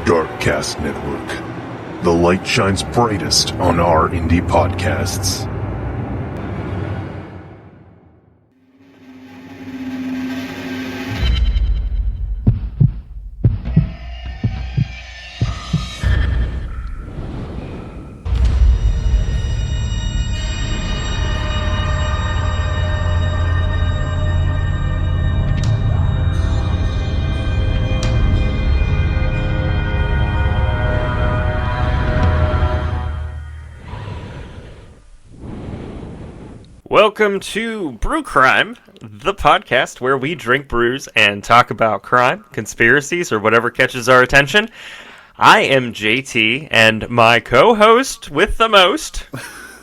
Darkcast Network. The light shines brightest on our indie podcasts. Welcome to Brew Crime, the podcast where we drink brews and talk about crime, conspiracies, or whatever catches our attention. I am JT, and my co-host with the most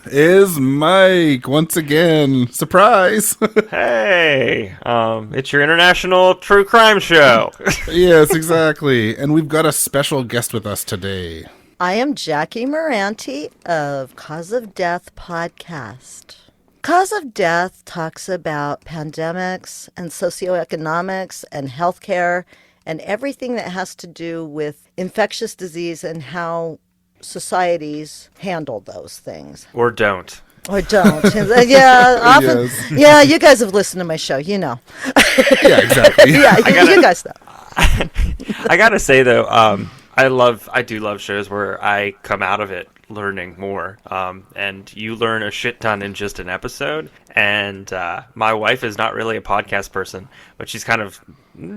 is Mike, once again. Surprise! Hey, it's your international true crime show. Yes, exactly. And we've got a special guest with us today. I am Jackie Moranti of Cause of Death podcast. Cause of Death talks about pandemics and socioeconomics and healthcare and everything that has to do with infectious disease and how societies handle those things. Or don't. Or don't. Yeah, often. Yes. Yeah, you guys have listened to my show, you know. Yeah, exactly. Yeah, you guys know. I gotta say though, I do love shows where I come out of it learning more, and you learn a shit ton in just an episode. And my wife is not really a podcast person, but she's kind of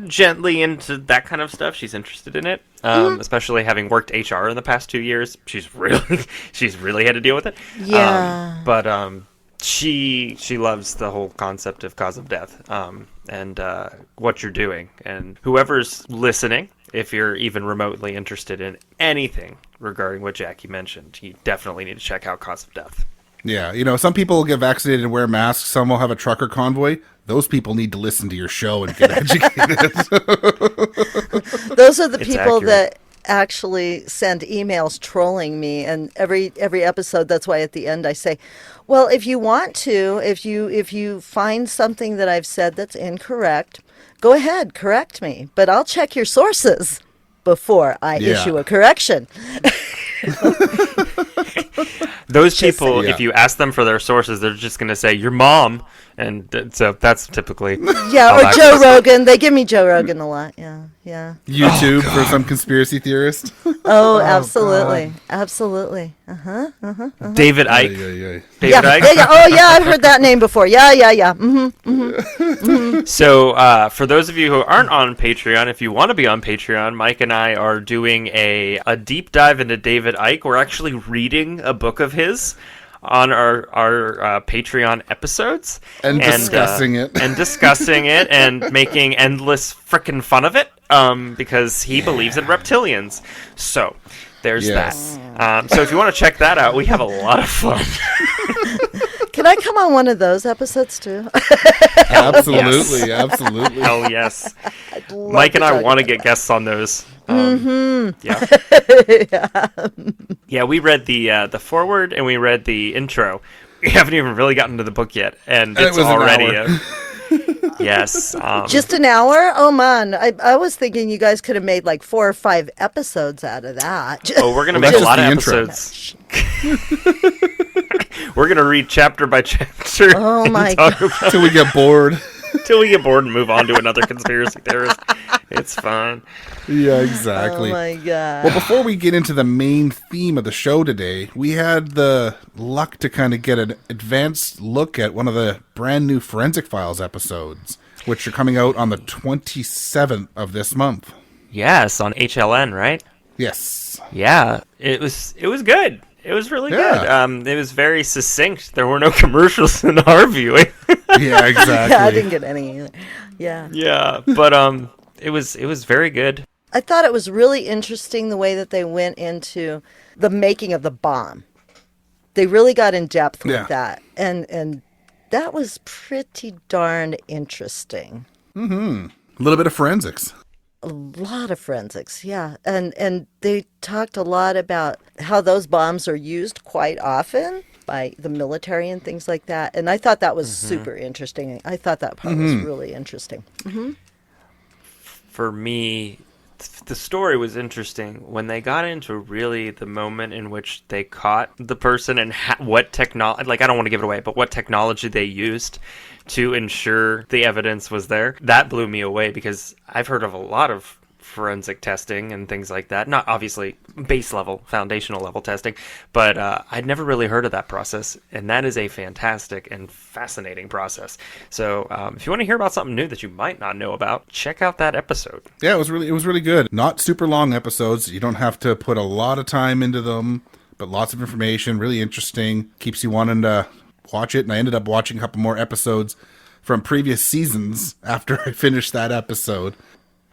gently into that kind of stuff. She's interested in it, especially having worked HR in the past 2 years. She's really had to deal with it. Yeah, but she loves the whole concept of Cause of Death, and what you're doing, and whoever's listening. If you're even remotely interested in anything regarding what Jackie mentioned, you definitely need to check out Cause of Death. Yeah, you know, some people will get vaccinated and wear masks. Some will have a trucker convoy. Those people need to listen to your show and get educated. Those are the people that actually send emails trolling me, and every episode, that's why at the end I say, well, if you want to, if you find something that I've said that's incorrect, go ahead, correct me, but I'll check your sources before I issue a correction. Those people, if you ask them for their sources, they're just going to say, your mom. And so that's typically... Yeah, or Joe Rogan. They give me Joe Rogan a lot. Yeah. YouTube for some conspiracy theorist. Oh, absolutely. God. Absolutely. David Icke. David Icke? Yeah. Oh, yeah, I've heard that name before. Yeah. So, for those of you who aren't on Patreon, if you want to be on Patreon, Mike and I are doing a deep dive into David Icke. We're actually reading a book of his on our Patreon episodes. And discussing it. And discussing it and making endless frickin' fun of it, because he believes in reptilians. So, there's that. So if you want to check that out, we have a lot of fun. Can I come on one of those episodes too? Absolutely. Hell yes. Mike and I want to get guests on those. Yeah, we read the foreword and we read the intro. We haven't even really gotten to the book yet, and it's already yes. Just an hour? Oh man, I was thinking you guys could have made like 4 or 5 episodes out of that. Oh, we're gonna make a lot of episodes. We're gonna read chapter by chapter. Oh my god! Till we get bored. Till we get bored and move on to another conspiracy theorist. It's fun. Yeah, exactly. Oh my god. Well, before we get into the main theme of the show today, we had the luck to kind of get an advanced look at one of the brand new Forensic Files episodes, which are coming out on the 27th of this month. Yes, on HLN, right? Yes. Yeah, it was good. It was really good. It was very succinct. There were no commercials in our viewing. Yeah, exactly. Yeah, I didn't get any either. Yeah. Yeah, but it was very good. I thought it was really interesting the way that they went into the making of the bomb. They really got in depth with that, and that was pretty darn interesting. Mm-hmm. A little bit of forensics. A lot of forensics, yeah. And they talked a lot about how those bombs are used quite often by the military and things like that. And I thought that was super interesting. I thought that part was really interesting. For me, the story was interesting when they got into really the moment in which they caught the person and what technology, like I don't want to give it away, but what technology they used to ensure the evidence was there. That blew me away because I've heard of a lot of forensic testing and things like that. Not obviously base level, foundational level testing, but I'd never really heard of that process, and that is a fantastic and fascinating process. So if you want to hear about something new that you might not know about, check out that episode. Yeah, it was really good. Not super long episodes. You don't have to put a lot of time into them, but lots of information, really interesting. Keeps you wanting to watch it, and I ended up watching a couple more episodes from previous seasons after I finished that episode.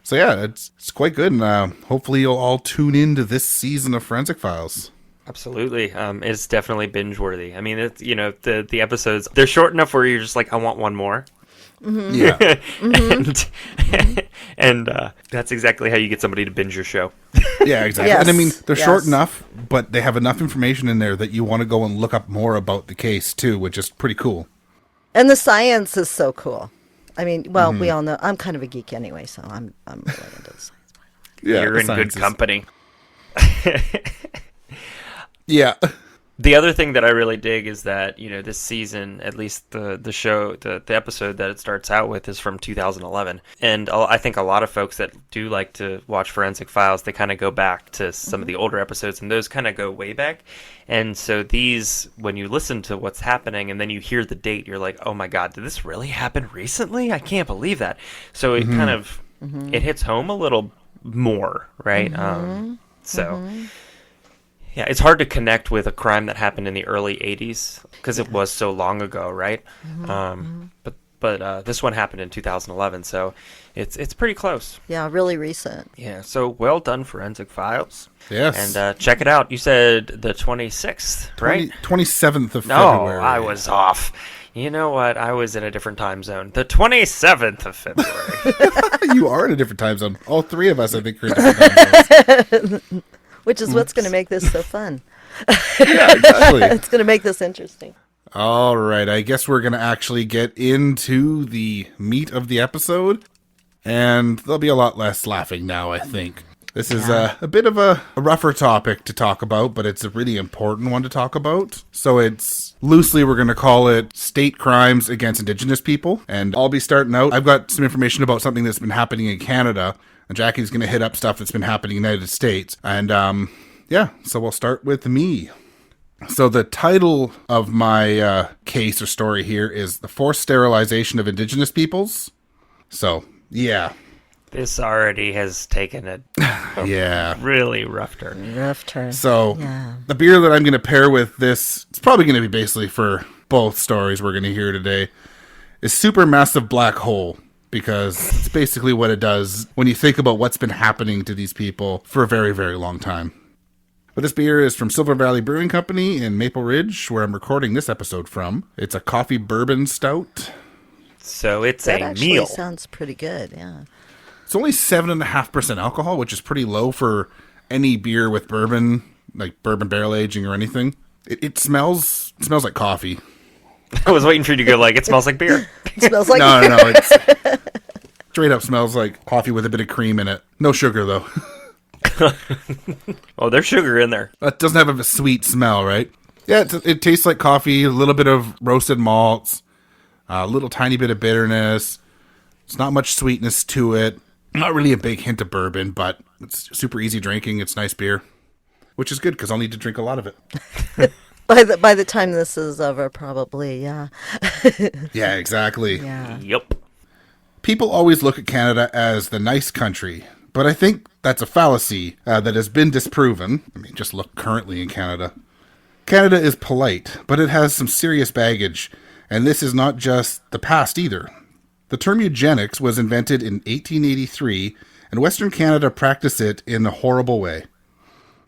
So yeah, it's quite good, and hopefully you'll all tune into this season of Forensic Files. Absolutely. It's definitely binge-worthy. I mean, it's, the episodes, they're short enough where you're just like, I want one more. Mm-hmm. Yeah. and that's exactly how you get somebody to binge your show. Yeah, exactly. Yes. And I mean, they're short enough, but they have enough information in there that you want to go and look up more about the case, too, which is pretty cool. And the science is so cool. I mean, well, we all know I'm kind of a geek anyway, so I'm really into the science. Yeah, You're in good company. Yeah. The other thing that I really dig is that, this season, at least the show, the episode that it starts out with is from 2011. And I think a lot of folks that do like to watch Forensic Files, they kind of go back to some of the older episodes, and those kind of go way back. And so these, when you listen to what's happening and then you hear the date, you're like, oh my God, did this really happen recently? I can't believe that. So it kind of, it hits home a little more, right? Yeah, it's hard to connect with a crime that happened in the early 80s because it was so long ago, right? But this one happened in 2011, so it's pretty close. Yeah, really recent. Yeah, so well done, Forensic Files. Yes. And check it out. You said the 26th, right? 27th of No, February. I was off. You know what? I was in a different time zone. The 27th of February. You are in a different time zone. All three of us, I think, are in different time zones. Which is what's going to make this so fun. Yeah, exactly. It's going to make this interesting. All right, I guess we're going to actually get into the meat of the episode, and there'll be a lot less laughing now, I think. This is a bit of a rougher topic to talk about, but it's a really important one to talk about. So it's, loosely, we're going to call it State Crimes Against Indigenous People, and I'll be starting out. I've got some information about something that's been happening in Canada, and Jackie's going to hit up stuff that's been happening in the United States. And, so we'll start with me. So the title of my case or story here is The Forced Sterilization of Indigenous Peoples. So, yeah. This already has taken a really rough turn. Rough turn. So, the beer that I'm going to pair with this, it's probably going to be basically for both stories we're going to hear today, is Supermassive Black Hole. Because it's basically what it does when you think about what's been happening to these people for a very, very long time. But this beer is from Silver Valley Brewing Company in Maple Ridge, where I'm recording this episode from. It's a coffee bourbon stout. So it's that a actually meal. Sounds pretty good, yeah. It's only 7.5% alcohol, which is pretty low for any beer with bourbon, like bourbon barrel aging or anything. It smells like coffee. I was waiting for you to go like, it smells like beer. It smells like No. It's straight up smells like coffee with a bit of cream in it. No sugar, though. Oh, there's sugar in there. It doesn't have a sweet smell, right? Yeah, it tastes like coffee, a little bit of roasted malts, a little tiny bit of bitterness. It's not much sweetness to it. Not really a big hint of bourbon, but it's super easy drinking. It's nice beer, which is good because I'll need to drink a lot of it. By the time this is over, probably, yeah. Yeah, exactly. Yeah. Yep. People always look at Canada as the nice country, but I think that's a fallacy that has been disproven. I mean, just look currently in Canada. Canada is polite, but it has some serious baggage, and this is not just the past either. The term eugenics was invented in 1883, and Western Canada practiced it in a horrible way.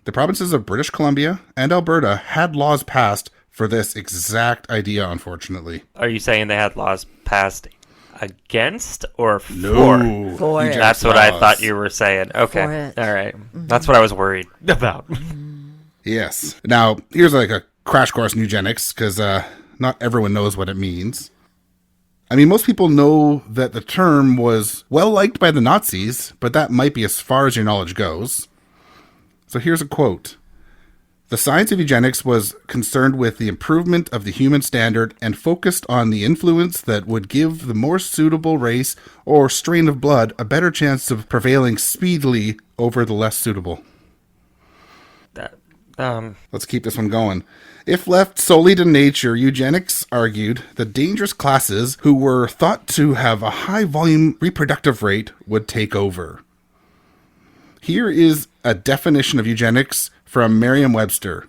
The provinces of British Columbia and Alberta had laws passed for this exact idea, unfortunately. Are you saying they had laws passed against or for? No. For it. That's what I thought you were saying. Okay. For it. All right. That's what I was worried about. Yes. Now, here's like a crash course in eugenics, because not everyone knows what it means. I mean, most people know that the term was well liked by the Nazis, but that might be as far as your knowledge goes. So here's a quote. The science of eugenics was concerned with the improvement of the human standard and focused on the influence that would give the more suitable race or strain of blood a better chance of prevailing speedily over the less suitable. Let's keep this one going. If left solely to nature, eugenics argued the dangerous classes who were thought to have a high volume reproductive rate would take over. Here is a definition of eugenics from Merriam-Webster.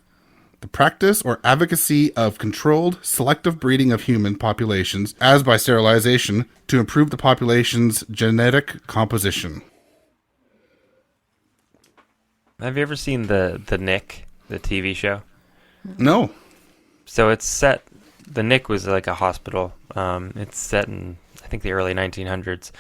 The practice or advocacy of controlled selective breeding of human populations, as by sterilization, to improve the population's genetic composition. Have you ever seen the Nick, the TV show? No. So it's set. The Nick was like a hospital. It's set in, I think, the early 1900s.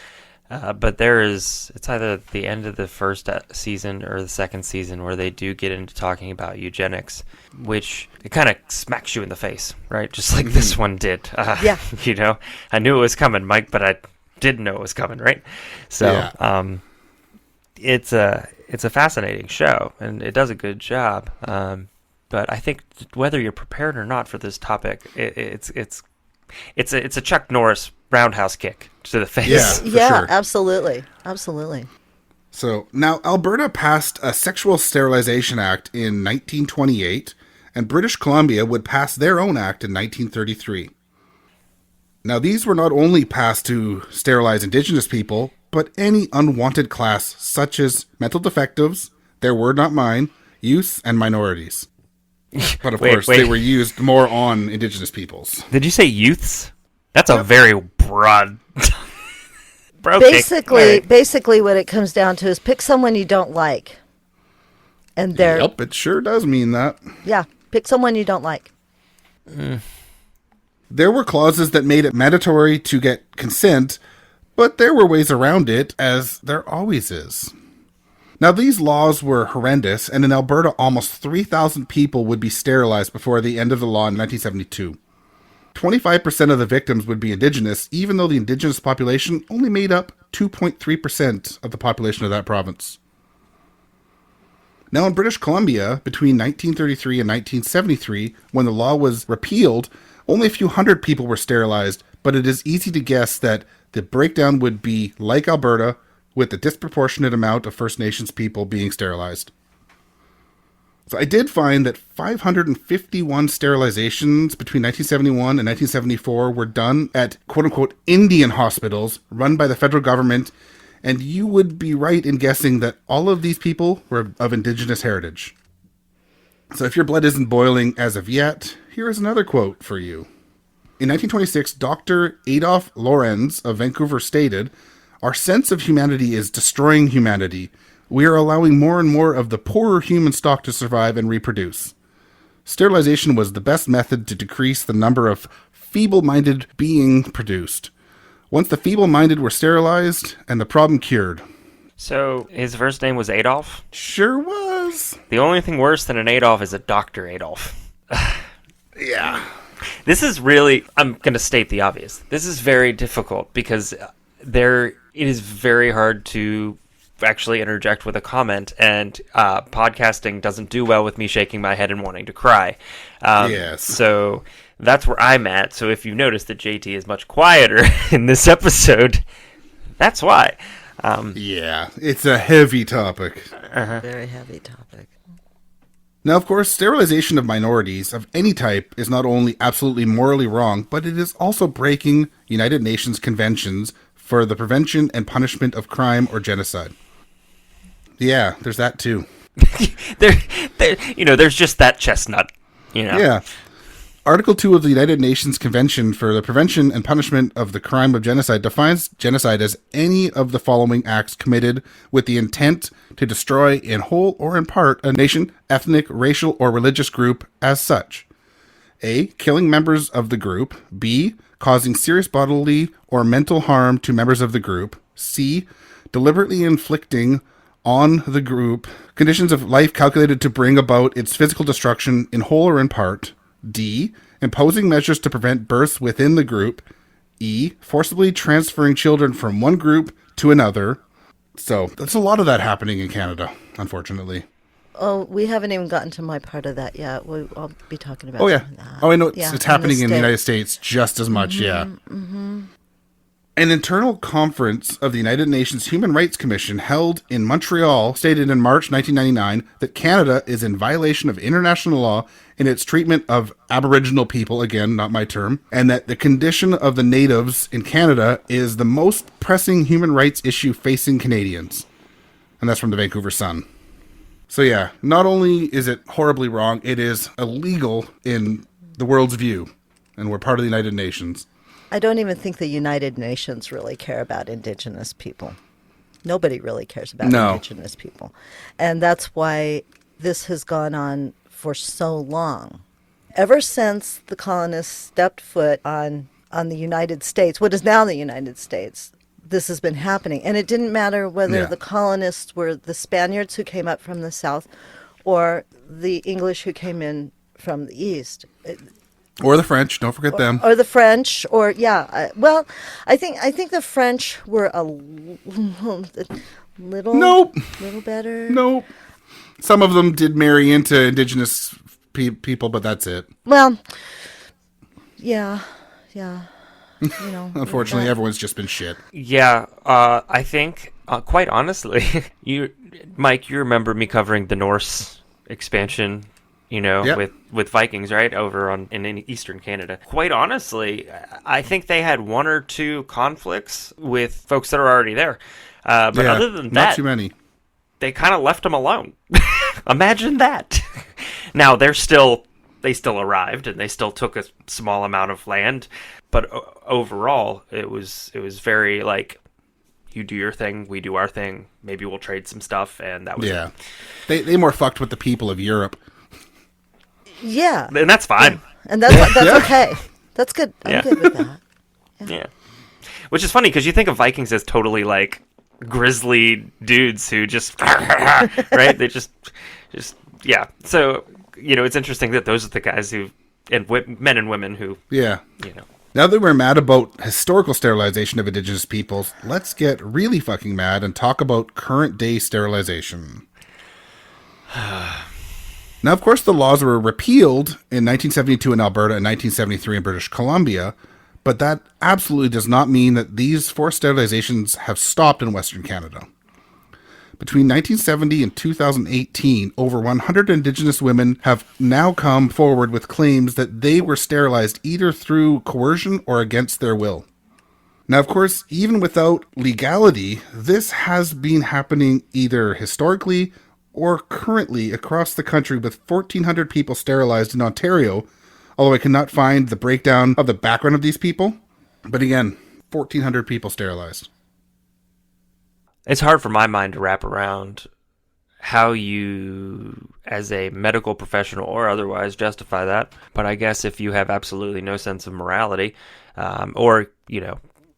But it's either the end of the first season or the second season where they do get into talking about eugenics, which it kind of smacks you in the face, right? Just like this one did. Yeah. You know, I knew it was coming, Mike, but I didn't know it was coming, right? So Yeah. It's a fascinating show, and it does a good job. But I think whether you're prepared or not for this topic, it's a Chuck Norris roundhouse kick to the face. Yeah. For Yeah, sure. absolutely. Absolutely. So now Alberta passed a Sexual Sterilization Act in 1928, and British Columbia would pass their own act in 1933. Now these were not only passed to sterilize Indigenous people, but any unwanted class such as mental defectives, their word not mine, youths, and minorities. But of course, they were used more on Indigenous peoples. Did you say youths? That's a very broad. Basically, what it comes down to is pick someone you don't like, and Yep, it sure does mean that. Yeah, pick someone you don't like. There were clauses that made it mandatory to get consent, but there were ways around it, as there always is. Now, these laws were horrendous, and in Alberta, almost 3,000 people would be sterilized before the end of the law in 1972. 25% of the victims would be Indigenous, even though the Indigenous population only made up 2.3% of the population of that province. Now, in British Columbia, between 1933 and 1973, when the law was repealed, only a few hundred people were sterilized, but it is easy to guess that the breakdown would be like Alberta, with a disproportionate amount of First Nations people being sterilized. So I did find that 551 sterilizations between 1971 and 1974 were done at quote-unquote Indian hospitals run by the federal government, and you would be right in guessing that all of these people were of Indigenous heritage. So if your blood isn't boiling as of yet, here is another quote for you. In 1926, Dr. Adolf Lorenz of Vancouver stated, "Our sense of humanity is destroying humanity. We are allowing more and more of the poorer human stock to survive and reproduce. Sterilization was the best method to decrease the number of feeble-minded being produced. Once the feeble-minded were sterilized, and the problem cured." So his first name was Adolf? Sure was. The only thing worse than an Adolf is a Dr. Adolf. Yeah. This is really, I'm going to state the obvious. This is very difficult because it is very hard to actually interject with a comment, and podcasting doesn't do well with me shaking my head and wanting to cry. Yes. So that's where I'm at. So if you notice that JT is much quieter in this episode, that's why. Yeah, it's a heavy topic. Very heavy topic. Now, of course, sterilization of minorities of any type is not only absolutely morally wrong, but it is also breaking United Nations conventions for the prevention and punishment of crime or genocide. Yeah, there's that too. There's just that chestnut. Yeah. Article 2 of the United Nations Convention for the Prevention and Punishment of the Crime of Genocide defines genocide as any of the following acts committed with the intent to destroy in whole or in part a nation, ethnic, racial, or religious group as such. A. Killing members of the group. B. Causing serious bodily or mental harm to members of the group. C. Deliberately inflicting on the group conditions of life calculated to bring about its physical destruction in whole or in part. D. Imposing measures to prevent births within the group. E, forcibly transferring children from one group to another. So that's a lot of that happening in Canada, unfortunately. Oh, we haven't even gotten to my part of that yet. I'll be talking about Oh, yeah. some of that. Oh, I know it's, Yeah, it's happening in the States. United States just as much, yeah. An internal conference of the United Nations Human Rights Commission held in Montreal stated in March 1999 that Canada is in violation of international law in its treatment of Aboriginal people, again, not my term, and that the condition of the natives in Canada is the most pressing human rights issue facing Canadians. And that's from the Vancouver Sun. So yeah, not only is it horribly wrong, it is illegal in the world's view, and we're part of the United Nations. I don't even think the United Nations really care about Indigenous people. Nobody really cares about No. Indigenous people. And that's why this has gone on for so long. Ever since the colonists stepped foot on the United States, what is now the United States, this has been happening. And it didn't matter whether Yeah. the colonists were the Spaniards who came up from the south or the English who came in from the east. Or the French, don't forget them. Or the French, or I think the French were a little Nope. little better. Nope. Some of them did marry into Indigenous people, but that's it. Well, yeah. You know, Unfortunately, everyone's just been shit. Yeah, I think, quite honestly, Mike, you remember me covering the Norse expansion, Yep. with Vikings, right, over in Eastern Canada. Quite honestly, I think they had one or two conflicts with folks that are already there. But Yeah, other than not that, too many. they kind of left them alone. Imagine that. Now, they still arrived, and they still took a small amount of land, but overall, it was very like, you do your thing, we do our thing, maybe we'll trade some stuff, and that was Yeah. it. They more fucked with the people of Europe. yeah, And that's fine. and that's Yeah. okay. That's good. I'm Yeah. good with that. Yeah. Which is funny, because you think of Vikings as totally, like, grizzly dudes who just, right? They just, yeah. So, it's interesting that those are the guys who, and men and women who, Yeah. Now that we're mad about historical sterilization of Indigenous peoples, let's get really fucking mad and talk about current day sterilization. Now, of course, the laws were repealed in 1972 in Alberta and 1973 in British Columbia, but that absolutely does not mean that these forced sterilizations have stopped in Western Canada. Between 1970 and 2018, over 100 Indigenous women have now come forward with claims that they were sterilized either through coercion or against their will. Now, of course, even without legality, this has been happening either historically or currently across the country, with 1,400 people sterilized in Ontario, although I cannot find the breakdown of the background of these people. But again, 1,400 people sterilized. it's hard for my mind to wrap around how you, as a medical professional or otherwise, justify that. But I guess if you have absolutely no sense of morality, or,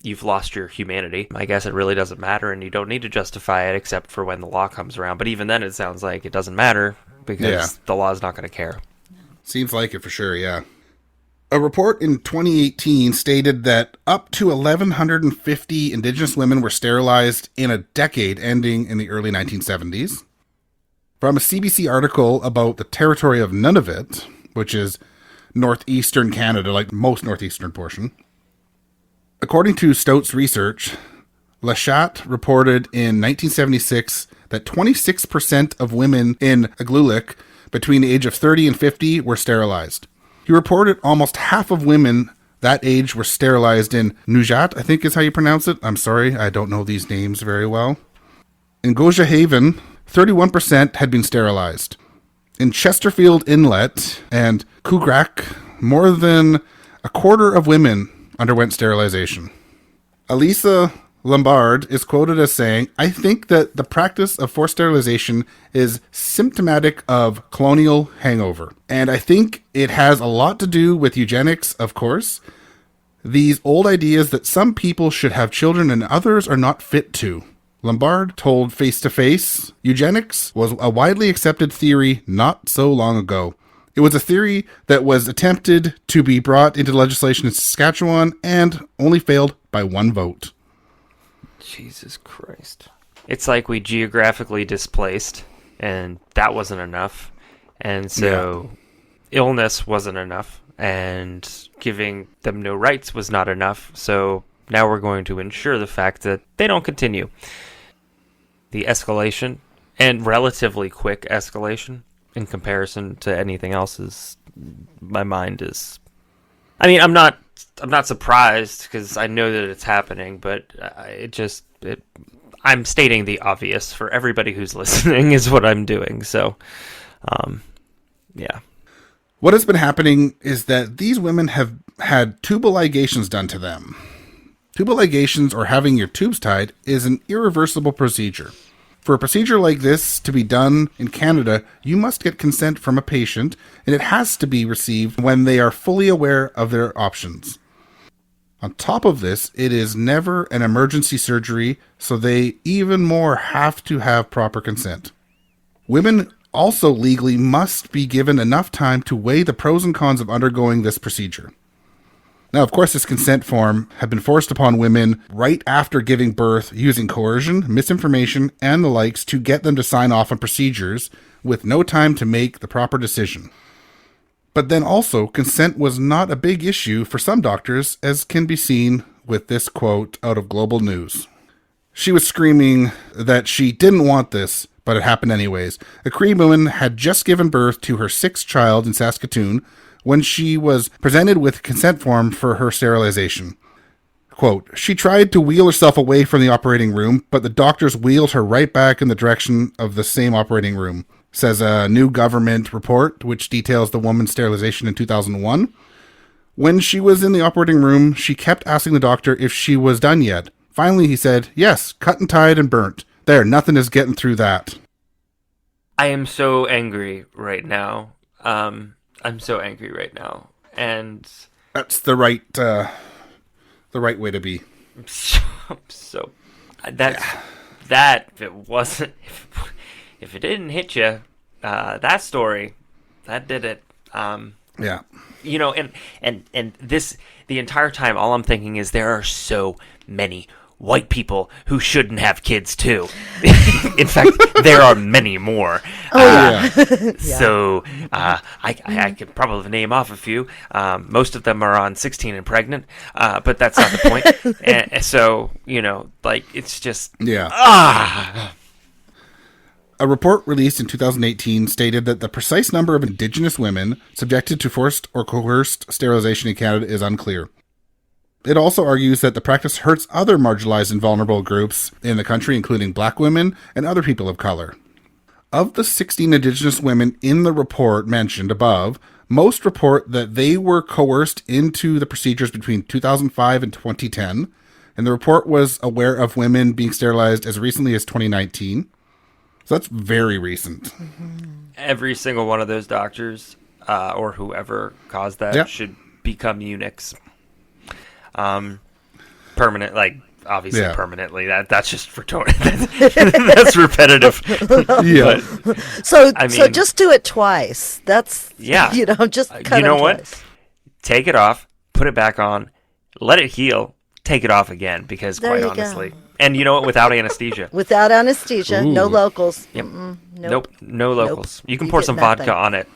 you've lost your humanity, I guess it really doesn't matter, and you don't need to justify it except for when the law comes around. But even then, it sounds like it doesn't matter, because the law is not going to care. Seems like it for sure, yeah. A report in 2018 stated that up to 1,150 Indigenous women were sterilized in a decade ending in the early 1970s. From a CBC article about the territory of Nunavut, which is northeastern Canada, like most northeastern portion. According to Stout's research, Lachat reported in 1976 that 26% of women in Iqaluit between the age of 30 and 50 were sterilized. He reported almost half of women that age were sterilized in Nujat, I think is how you pronounce it. I'm sorry, I don't know these names very well. In Goja Haven, 31% had been sterilized. In Chesterfield Inlet and Kugrak, more than a quarter of women underwent sterilization. Elisa Lombard is quoted as saying, "I think that the practice of forced sterilization is symptomatic of colonial hangover. And I think it has a lot to do with eugenics, of course. These old ideas that some people should have children and others are not fit to." Lombard told Face to Face, "Eugenics was a widely accepted theory not so long ago. It was a theory that was attempted to be brought into legislation in Saskatchewan and only failed by 1 vote. Jesus Christ. It's like we geographically displaced, and that wasn't enough. And so illness wasn't enough, and giving them no rights was not enough. So now we're going to ensure the fact that they don't continue. The escalation, and relatively quick escalation, in comparison to anything else, is, my mind is, I mean, I'm not surprised because I know that it's happening, but I'm stating the obvious for everybody who's listening is what I'm doing. So, yeah. What has been happening is that these women have had tubal ligations done to them. Tubal ligations, or having your tubes tied, is an irreversible procedure. For a procedure like this to be done in Canada, you must get consent from a patient, and it has to be received when they are fully aware of their options. On top of this, it is never an emergency surgery, so they even more have to have proper consent. Women also legally must be given enough time to weigh the pros and cons of undergoing this procedure. Now, of course, this consent form had been forced upon women right after giving birth using coercion, misinformation, and the likes to get them to sign off on procedures with no time to make the proper decision. But then also, consent was not a big issue for some doctors, as can be seen with this quote out of Global News. She was screaming that she didn't want this, but it happened anyways. A Cree woman had just given birth to her 6th child in Saskatoon when she was presented with a consent form for her sterilization. Quote, she tried to wheel herself away from the operating room, but the doctors wheeled her right back in the direction of the same operating room, says a new government report, which details the woman's sterilization in 2001. When she was in the operating room, she kept asking the doctor if she was done yet. Finally, he said, yes, cut and tied and burnt. There, nothing is getting through that. I am so angry right now. I'm so angry right now, and that's the right way to be. So that if it wasn't, if it didn't hit you, that story, that did it. Yeah. You know, and this, the entire time, all I'm thinking is there are so many white people who shouldn't have kids too. In fact, there are many more. So I could probably name off a few. Most of them are on 16 and pregnant, but that's not the point. And so, you know, like, it's just A report released in 2018 stated that the precise number of Indigenous women subjected to forced or coerced sterilization in Canada is unclear. It also argues that the practice hurts other marginalized and vulnerable groups in the country, including Black women and other people of color. Of the 16 Indigenous women in the report mentioned above, most report that they were coerced into the procedures between 2005 and 2010, and the report was aware of women being sterilized as recently as 2019. So that's very recent. Every single one of those doctors or whoever caused that should become eunuchs. Permanent, like, obviously permanently. That's just rhetorical. That's repetitive. Yeah. But, So I mean, so just do it twice. That's just cut you know it what? twice. Take it off, put it back on, let it heal, take it off again, because There quite you honestly, go. and you know what? Without anesthesia. Without anesthesia, no Ooh. locals. Yep. Nope. No locals. You can You pour get some nothing. vodka on it.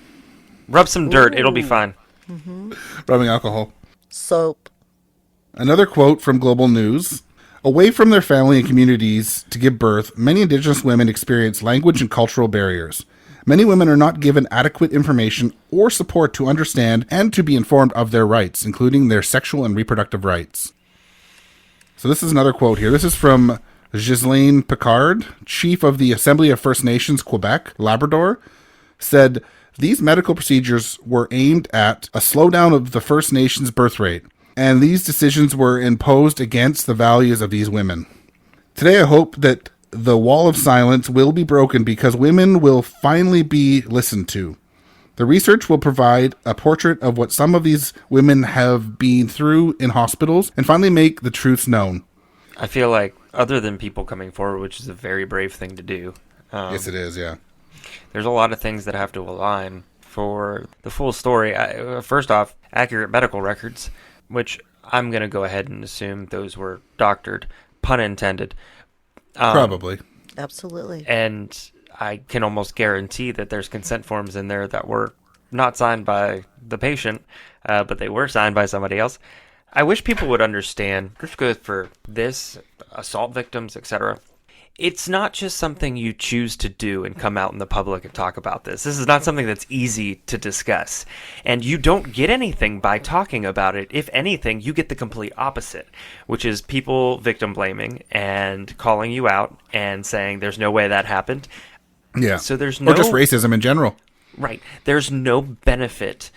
Rub some dirt. It'll be Ooh. fine. Rubbing alcohol. Soap. Another quote from Global News. Away from their family and communities to give birth, many Indigenous women experience language and cultural barriers. Many women are not given adequate information or support to understand and to be informed of their rights, including their sexual and reproductive rights. So this is another quote here. This is from Ghislaine Picard, Chief of the Assembly of First Nations, Quebec, Labrador, said, these medical procedures were aimed at a slowdown of the First Nations birth rate, and these decisions were imposed against the values of these women. Today I hope that the wall of silence will be broken because women will finally be listened to. The research will provide a portrait of what some of these women have been through in hospitals and finally make the truths known. I feel like, other than people coming forward, which is a very brave thing to do, Yes, it is, yeah. there's a lot of things that have to align for the full story, first off, accurate medical records, which I'm going to go ahead and assume those were doctored, pun intended. Probably. Absolutely. And I can almost guarantee that there's consent forms in there that were not signed by the patient, but they were signed by somebody else. I wish people would understand, just good for this, assault victims, etc. It's not just something you choose to do and come out in the public and talk about this. This is not something that's easy to discuss. And you don't get anything by talking about it. If anything, you get the complete opposite, which is people victim blaming and calling you out and saying there's no way that happened. Yeah. So there's no... Or just racism in general. Right. There's no benefit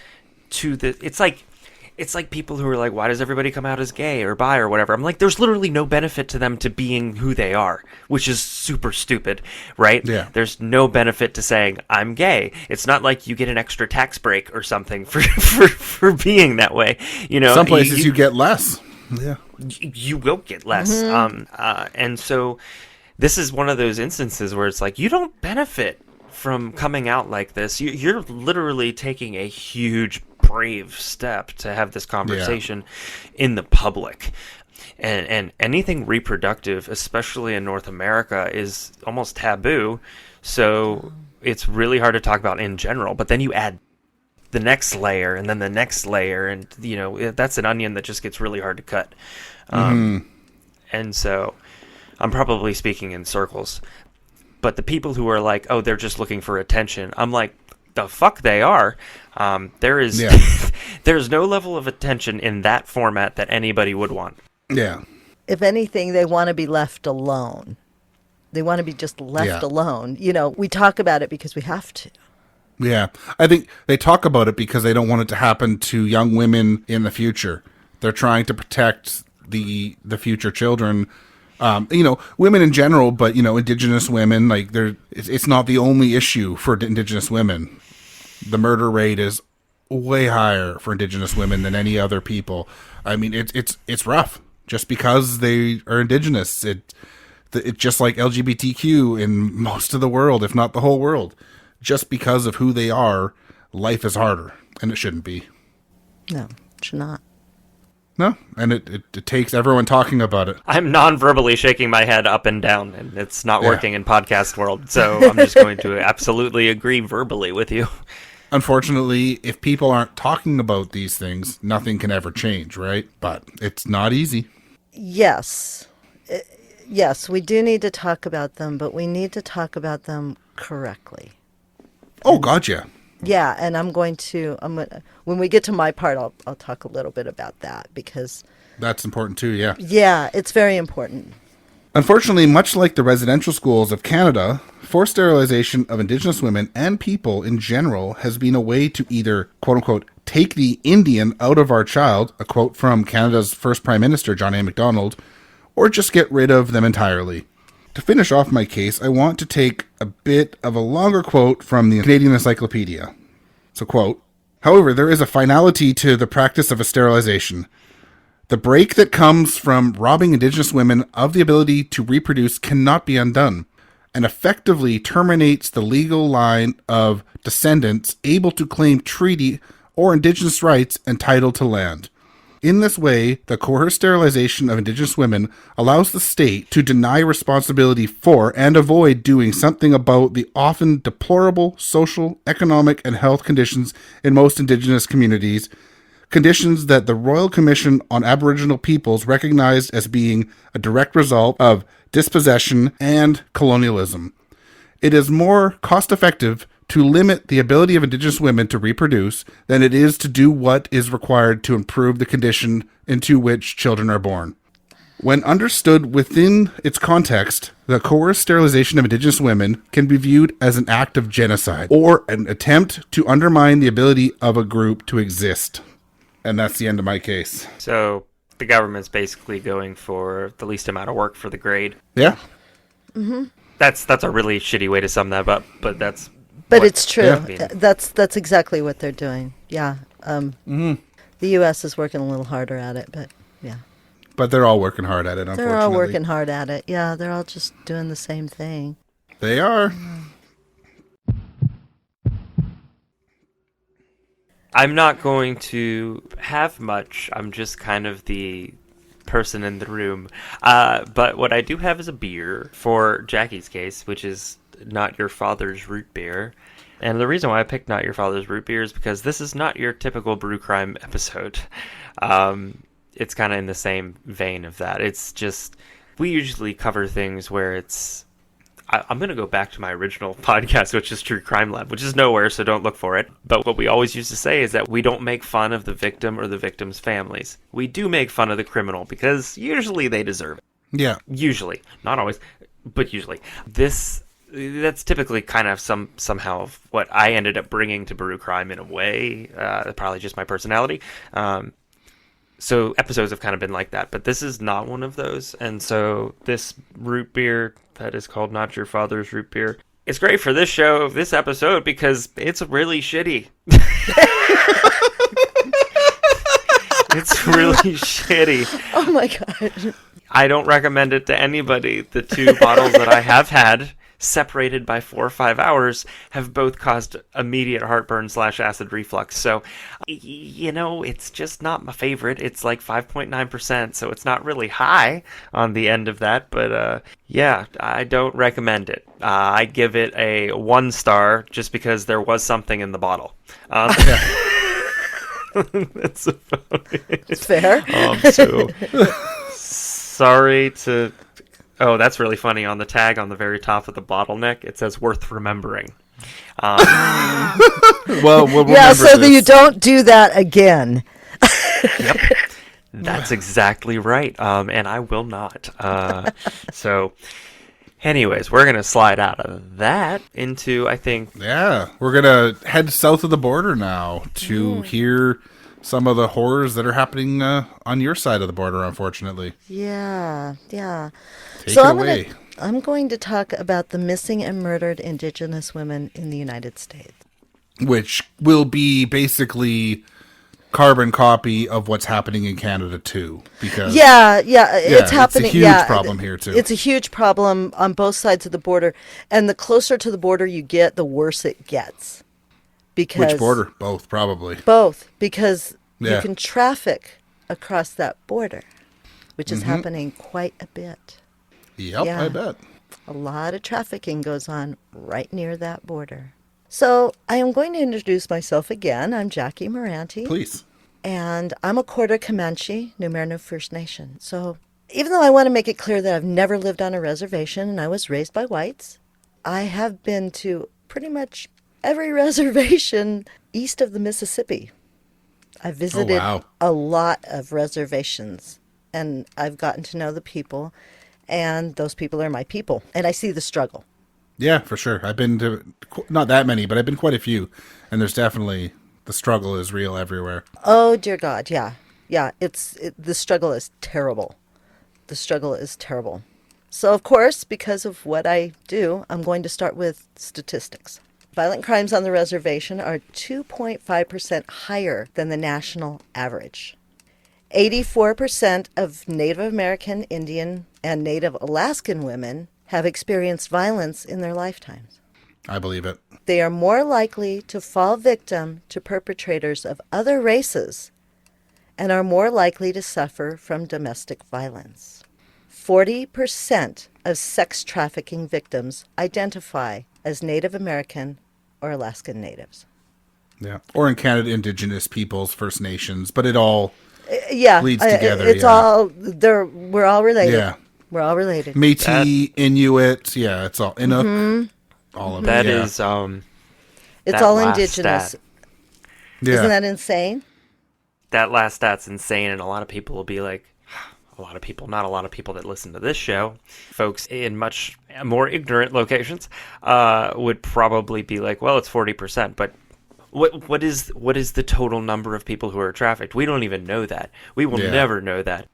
to the... It's like people who are like, why does everybody come out as gay or bi or whatever? I'm like, there's literally no benefit to them to being who they are, which is super stupid, right? Yeah. There's no benefit to saying, I'm gay. It's not like you get an extra tax break or something for for being that way. You know, Some places you get less. Yeah. You will get less. And so this is one of those instances where it's like, you don't benefit from coming out like this. You're literally taking a huge brave step to have this conversation in the public. And anything reproductive, especially in North America, is almost taboo. So it's really hard to talk about in general. But then you add the next layer and then the next layer. And, you know, that's an onion that just gets really hard to cut. And so I'm probably speaking in circles. But the people who are like, oh, they're just looking for attention, I'm like, the fuck they are. There is there's no level of attention in that format that anybody would want. Yeah. If anything, they want to be left alone. They want to be just left alone. You know, we talk about it because we have to. Yeah. I think they talk about it because they don't want it to happen to young women in the future. They're trying to protect the future children. You know, women in general, but, you know, Indigenous women, like, it's not the only issue for Indigenous women. The murder rate is way higher for Indigenous women than any other people. I mean, it's rough just because they are Indigenous. It's just like LGBTQ in most of the world, if not the whole world. Just because of who they are, life is harder, and it shouldn't be. No, it should not. No, and it takes everyone talking about it. I'm non-verbally shaking my head up and down, and it's not working in podcast world, so I'm just going to absolutely agree verbally with you. Unfortunately, if people aren't talking about these things, nothing can ever change, right? But it's not easy. Yes. Yes, we do need to talk about them, but we need to talk about them correctly. Oh, gotcha. Yeah, and I'm gonna when we get to my part, I'll talk a little bit about that because That's important too, yeah. Yeah, it's very important. Unfortunately, much like the residential schools of Canada, forced sterilization of Indigenous women and people in general has been a way to either, quote-unquote, take the Indian out of our child, a quote from Canada's first Prime Minister, John A. Macdonald, or just get rid of them entirely. To finish off my case, I want to take a bit of a longer quote from the Canadian Encyclopedia. So, quote, however, there is a finality to the practice of a sterilization. The break that comes from robbing Indigenous women of the ability to reproduce cannot be undone, and effectively terminates the legal line of descendants able to claim treaty or Indigenous rights and title to land. In this way, the coerced sterilization of Indigenous women allows the state to deny responsibility for and avoid doing something about the often deplorable social, economic, and health conditions in most Indigenous communities, conditions that the Royal Commission on Aboriginal Peoples recognized as being a direct result of dispossession and colonialism. It is more cost-effective to limit the ability of Indigenous women to reproduce than it is to do what is required to improve the condition into which children are born. When understood within its context, the coerced sterilization of Indigenous women can be viewed as an act of genocide or an attempt to undermine the ability of a group to exist. And that's the end of my case. So the government's basically going for the least amount of work for the grade. Yeah. Mm-hmm. That's a really shitty way to sum that up, but that's... But it's true. Yeah. That's exactly what they're doing. Yeah. The U.S. is working a little harder at it, but yeah. But they're all working hard at it, unfortunately. They're all working hard at it. Yeah, they're all just doing the same thing. They are. I'm not going to have much. I'm just kind of the person in the room. But what I do have is a beer for Jackie's case, which is Not Your Father's Root Beer. And the reason why I picked Not Your Father's Root Beer is because this is not your typical brew crime episode. It's kind of in the same vein of that. It's just, we usually cover things where it's, I'm going to go back to my original podcast, which is True Crime Lab, which is nowhere, so don't look for it. But what we always used to say is that we don't make fun of the victim or the victim's families. We do make fun of the criminal because usually they deserve it. Yeah. Usually. Not always, but usually. That's typically kind of somehow what I ended up bringing to brew crime in a way. Probably just my personality. So episodes have kind of been like that, but this is not one of those. And so this root beer that is called Not Your Father's Root Beer, it's great for this show, this episode, because it's really shitty. It's really shitty. Oh my God. I don't recommend it to anybody. The 2 bottles that I have had, separated by 4 or 5 hours, have both caused immediate heartburn / acid reflux. So, it's just not my favorite. It's like 5.9%, so it's not really high on the end of that. But yeah, I don't recommend it. I give it a 1 star just because there was something in the bottle. That's about it. It's fair. So sorry to... Oh, that's really funny. On the tag on the very top of the bottleneck, it says "worth remembering." Well, we'll yeah, remember so that this. you don't do that again. Yep, that's exactly right. And I will not. So, anyways, we're gonna slide out of that into, I think. Yeah, we're gonna head south of the border now to hear some of the horrors that are happening on your side of the border, unfortunately. Yeah. Take it away. I'm going to talk about the missing and murdered Indigenous women in the United States. Which will be basically carbon copy of what's happening in Canada too. Because it's happening. It's a huge problem here too. It's a huge problem on both sides of the border, and the closer to the border you get, the worse it gets. Because which border? Both, probably. Both, because Yeah. you can traffic across that border, which is happening quite a bit. Yep, Yeah. I bet. A lot of trafficking goes on right near that border. So I am going to introduce myself again. I'm Jackie Moranti. Please. And I'm a quarter Comanche, Numerno First Nation. So even though I want to make it clear that I've never lived on a reservation and I was raised by whites, I have been to pretty much every reservation east of the Mississippi. I visited a lot of reservations, and I've gotten to know the people, and those people are my people, and I see the struggle. Yeah, for sure. I've been to, not that many, but I've been quite a few, and there's definitely, the struggle is real everywhere. Oh, dear God, yeah. Yeah, the struggle is terrible. The struggle is terrible. So, of course, because of what I do, I'm going to start with statistics. Violent crimes on the reservation are 2.5% higher than the national average. 84% of Native American, Indian, and Native Alaskan women have experienced violence in their lifetimes. I believe it. They are more likely to fall victim to perpetrators of other races and are more likely to suffer from domestic violence. 40% of sex trafficking victims identify as Native American or Alaskan Natives. Yeah. Or in Canada, Indigenous peoples, First Nations, but it all bleeds together. It's all, we're all related. Yeah. We're all related. Métis, Inuit, yeah, it's all, Inuk, all of That it. Yeah. is, It's that all last Indigenous. stat. Yeah. Isn't that insane? That last stat's insane, and a lot of people will be like, a lot of people, not a lot of people that listen to this show, folks in much more ignorant locations, would probably be like, well, it's 40%, but what is the total number of people who are trafficked? We don't even know that. We will never know that.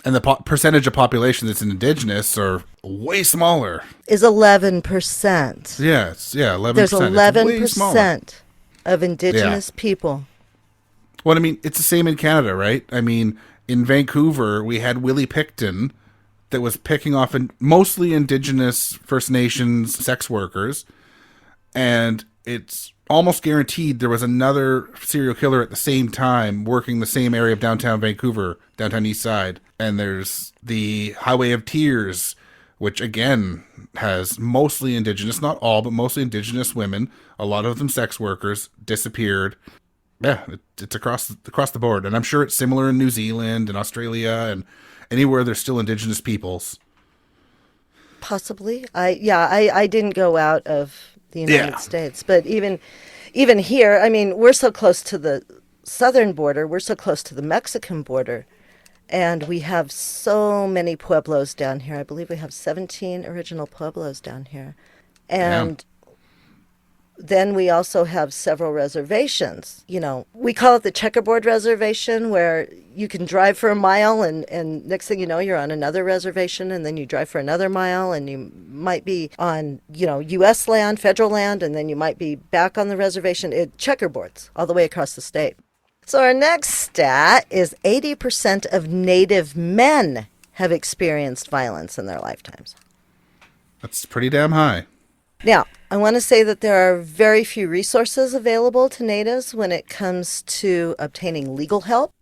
And the percentage of population that's Indigenous are way smaller. Is 11%. Yeah, 11%. There's It's way smaller. 11% of Indigenous people. Well, I mean, it's the same in Canada, right? I mean, in Vancouver, we had Willie Picton that was picking off mostly Indigenous First Nations sex workers. And it's almost guaranteed there was another serial killer at the same time working the same area of downtown Vancouver, downtown East Side. And there's the Highway of Tears, which again has mostly Indigenous, not all, but mostly Indigenous women, a lot of them sex workers, disappeared. Yeah, it's across the board. And I'm sure it's similar in New Zealand and Australia and anywhere there's still Indigenous peoples. Possibly. I didn't go out of the United States, but even here, I mean, we're so close to the southern border, we're so close to the Mexican border, and we have so many pueblos down here. I believe we have 17 original pueblos down here. And then we also have several reservations. You know, we call it the checkerboard reservation, where you can drive for a mile and next thing you know, you're on another reservation, and then you drive for another mile and you might be on, U.S. land, federal land, and then you might be back on the reservation. It checkerboards all the way across the state. So our next stat is 80% of Native men have experienced violence in their lifetimes. That's pretty damn high. Now, I want to say that there are very few resources available to Natives when it comes to obtaining legal help.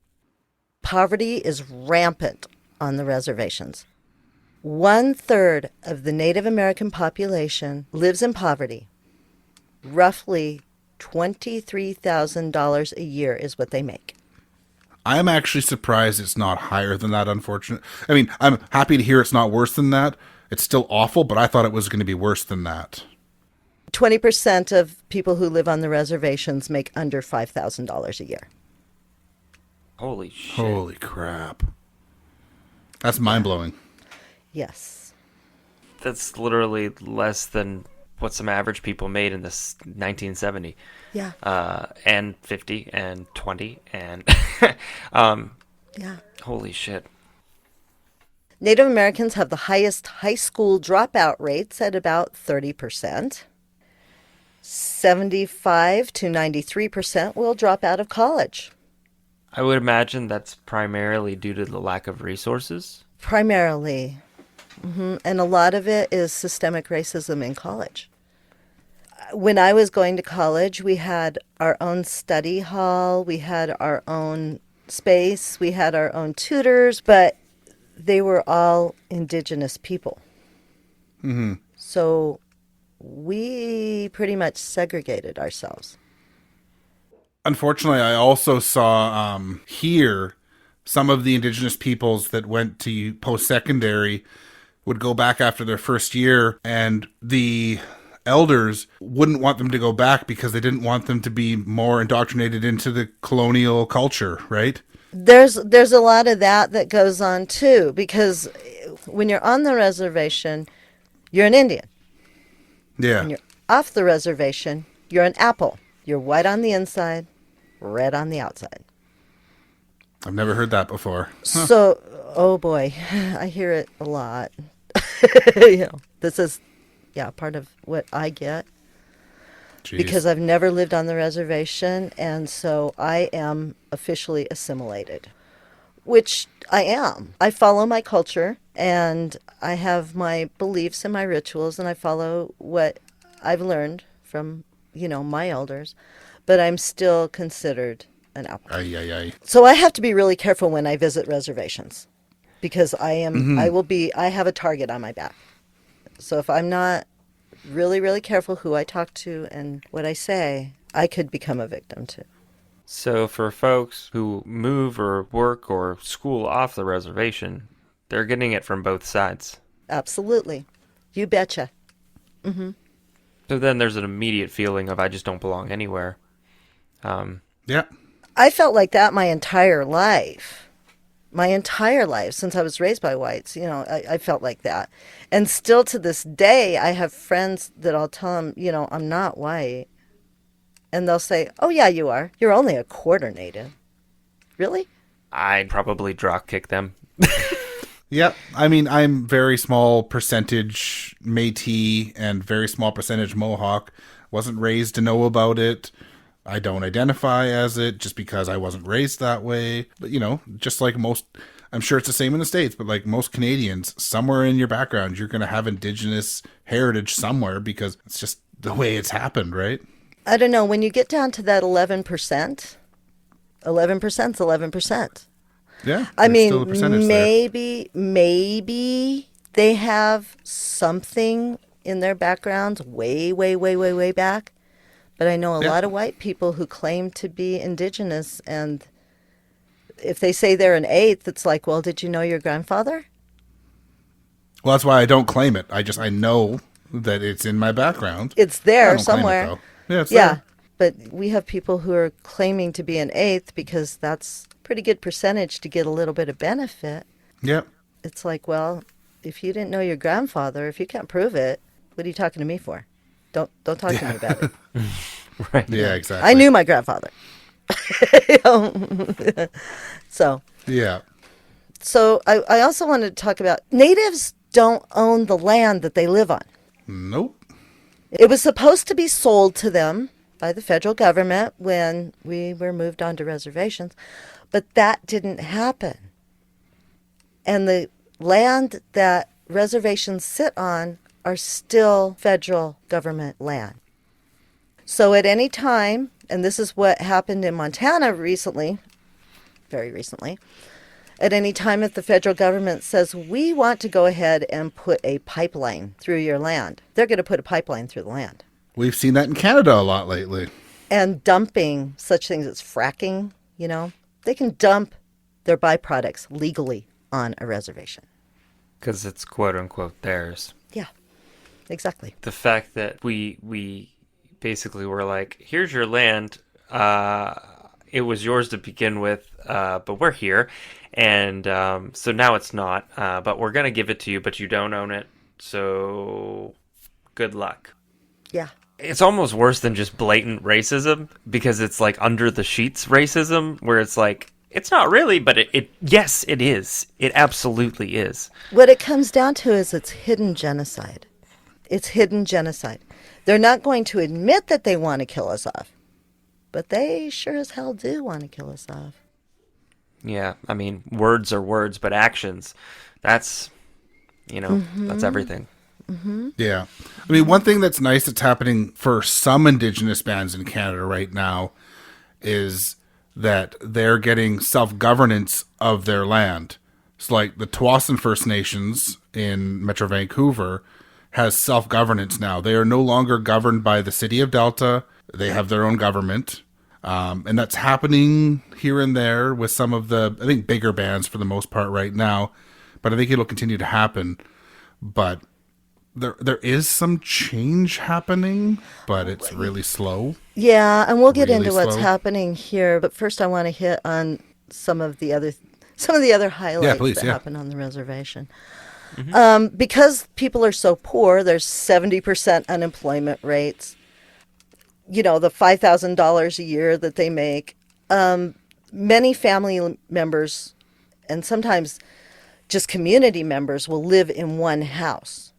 Poverty is rampant on the reservations. 1/3 of the Native American population lives in poverty. Roughly $23,000 a year is what they make. I'm actually surprised it's not higher than that, unfortunately. I mean, I'm happy to hear it's not worse than that. It's still awful, but I thought it was going to be worse than that. 20% of people who live on the reservations make under $5,000 a year. Holy shit. Holy crap. That's mind-blowing. Yes. That's literally less than what some average people made in this 1970. Yeah. And 50 and 20 and Yeah. holy shit. Native Americans have the highest high school dropout rates at about 30%. 75 to 93% will drop out of college. I would imagine that's primarily due to the lack of resources. Primarily. And a lot of it is systemic racism in college. When I was going to college, we had our own study hall, we had our own space, we had our own tutors, but they were all Indigenous people. Mm-hmm. So we pretty much segregated ourselves. Unfortunately, I also saw here some of the Indigenous peoples that went to post-secondary would go back after their first year, and the elders wouldn't want them to go back because they didn't want them to be more indoctrinated into the colonial culture, right? There's a lot of that goes on too, because when you're on the reservation, you're an Indian. Yeah. When you're off the reservation, you're an apple. You're white on the inside, red on the outside. I've never heard that before. Huh. So, oh boy, I hear it a lot. This is, part of what I get. Jeez. Because I've never lived on the reservation, and so I am officially assimilated, which I am. I follow my culture, and I have my beliefs and my rituals, and I follow what I've learned from, my elders, but I'm still considered an apple. So I have to be really careful when I visit reservations, because I have a target on my back. So if I'm not really, really careful who I talk to and what I say, I could become a victim too. So for folks who move or work or school off the reservation, they're getting it from both sides. Absolutely. You betcha. Mm-hmm. So then there's an immediate feeling of I just don't belong anywhere. Yeah. I felt like that my entire life. My entire life, since I was raised by whites, I felt like that. And still to this day, I have friends that I'll tell them, I'm not white. And they'll say, oh, yeah, you are. You're only a quarter Native. Really? I'd probably drop kick them. Yep. I mean, I'm very small percentage Métis and very small percentage Mohawk. Wasn't raised to know about it. I don't identify as it just because I wasn't raised that way. But, just like most, I'm sure it's the same in the States, but like most Canadians, somewhere in your background, you're going to have Indigenous heritage somewhere because it's just the way it's happened, right? I don't know. When you get down to that 11%, 11% is 11%. Yeah. I there's still a mean, percentage there. maybe they have something in their backgrounds way back. But I know a Yeah. lot of white people who claim to be Indigenous, and if they say they're an eighth, it's like, well, did you know your grandfather? Well, that's why I don't claim it. I know that it's in my background. It's I there don't claim it, somewhere. though. Yeah, it's Yeah, there. but we have people who are claiming to be an eighth because that's a pretty good percentage to get a little bit of benefit. Yep. It's like, well, if you didn't know your grandfather, if you can't prove it, what are you talking to me for? Don't talk to me about it. Right. Yeah, exactly. I knew my grandfather. You know? So Yeah. I also wanted to talk about natives don't own the land that they live on. Nope. It was supposed to be sold to them by the federal government when we were moved onto reservations, but that didn't happen. And the land that reservations sit on are still federal government land. So at any time, and this is what happened in Montana recently, very recently, at any time if the federal government says, we want to go ahead and put a pipeline through your land, they're going to put a pipeline through the land. We've seen that in Canada a lot lately. And dumping such things as fracking, you know, they can dump their byproducts legally on a reservation. Because it's quote unquote theirs. Yeah, exactly. The fact that we basically were like, here's your land. It was yours to begin with, but we're here. And so now it's not. But we're going to give it to you, but you don't own it. So good luck. Yeah. It's almost worse than just blatant racism because it's like under the sheets racism where it's like, it's not really, but yes, it is. It absolutely is. What it comes down to is it's hidden genocide. It's hidden genocide. They're not going to admit that they want to kill us off, but they sure as hell do want to kill us off. Yeah, I mean, words are words, but actions, that's everything. Mm-hmm. Yeah. I mean, one thing that's nice that's happening for some Indigenous bands in Canada right now is that they're getting self-governance of their land. It's like the Tsawwassen First Nations in Metro Vancouver has self-governance now. They are no longer governed by the city of Delta. They have their own government. And that's happening here and there with some of the, I think, bigger bands for the most part right now. But I think it'll continue to happen. But there is some change happening, but it's really slow. Yeah, and we'll get Really into what's slow. happening here. But first, I want to hit on some of the other highlights please, that yeah. happen on the reservation. Because people are so poor, there's 70% unemployment rates. You know, the $5,000 a year that they make. Many family members, and sometimes just community members, will live in one house.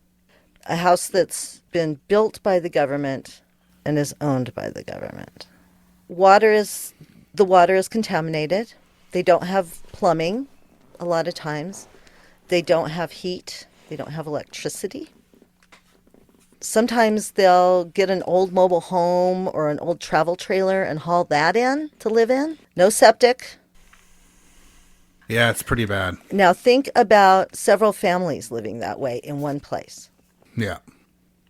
A house that's been built by the government and is owned by the government. The water is contaminated. They don't have plumbing a lot of times. They don't have heat. They don't have electricity. Sometimes they'll get an old mobile home or an old travel trailer and haul that in to live in. No septic. Yeah, it's pretty bad. Now think about several families living that way in one place. Yeah.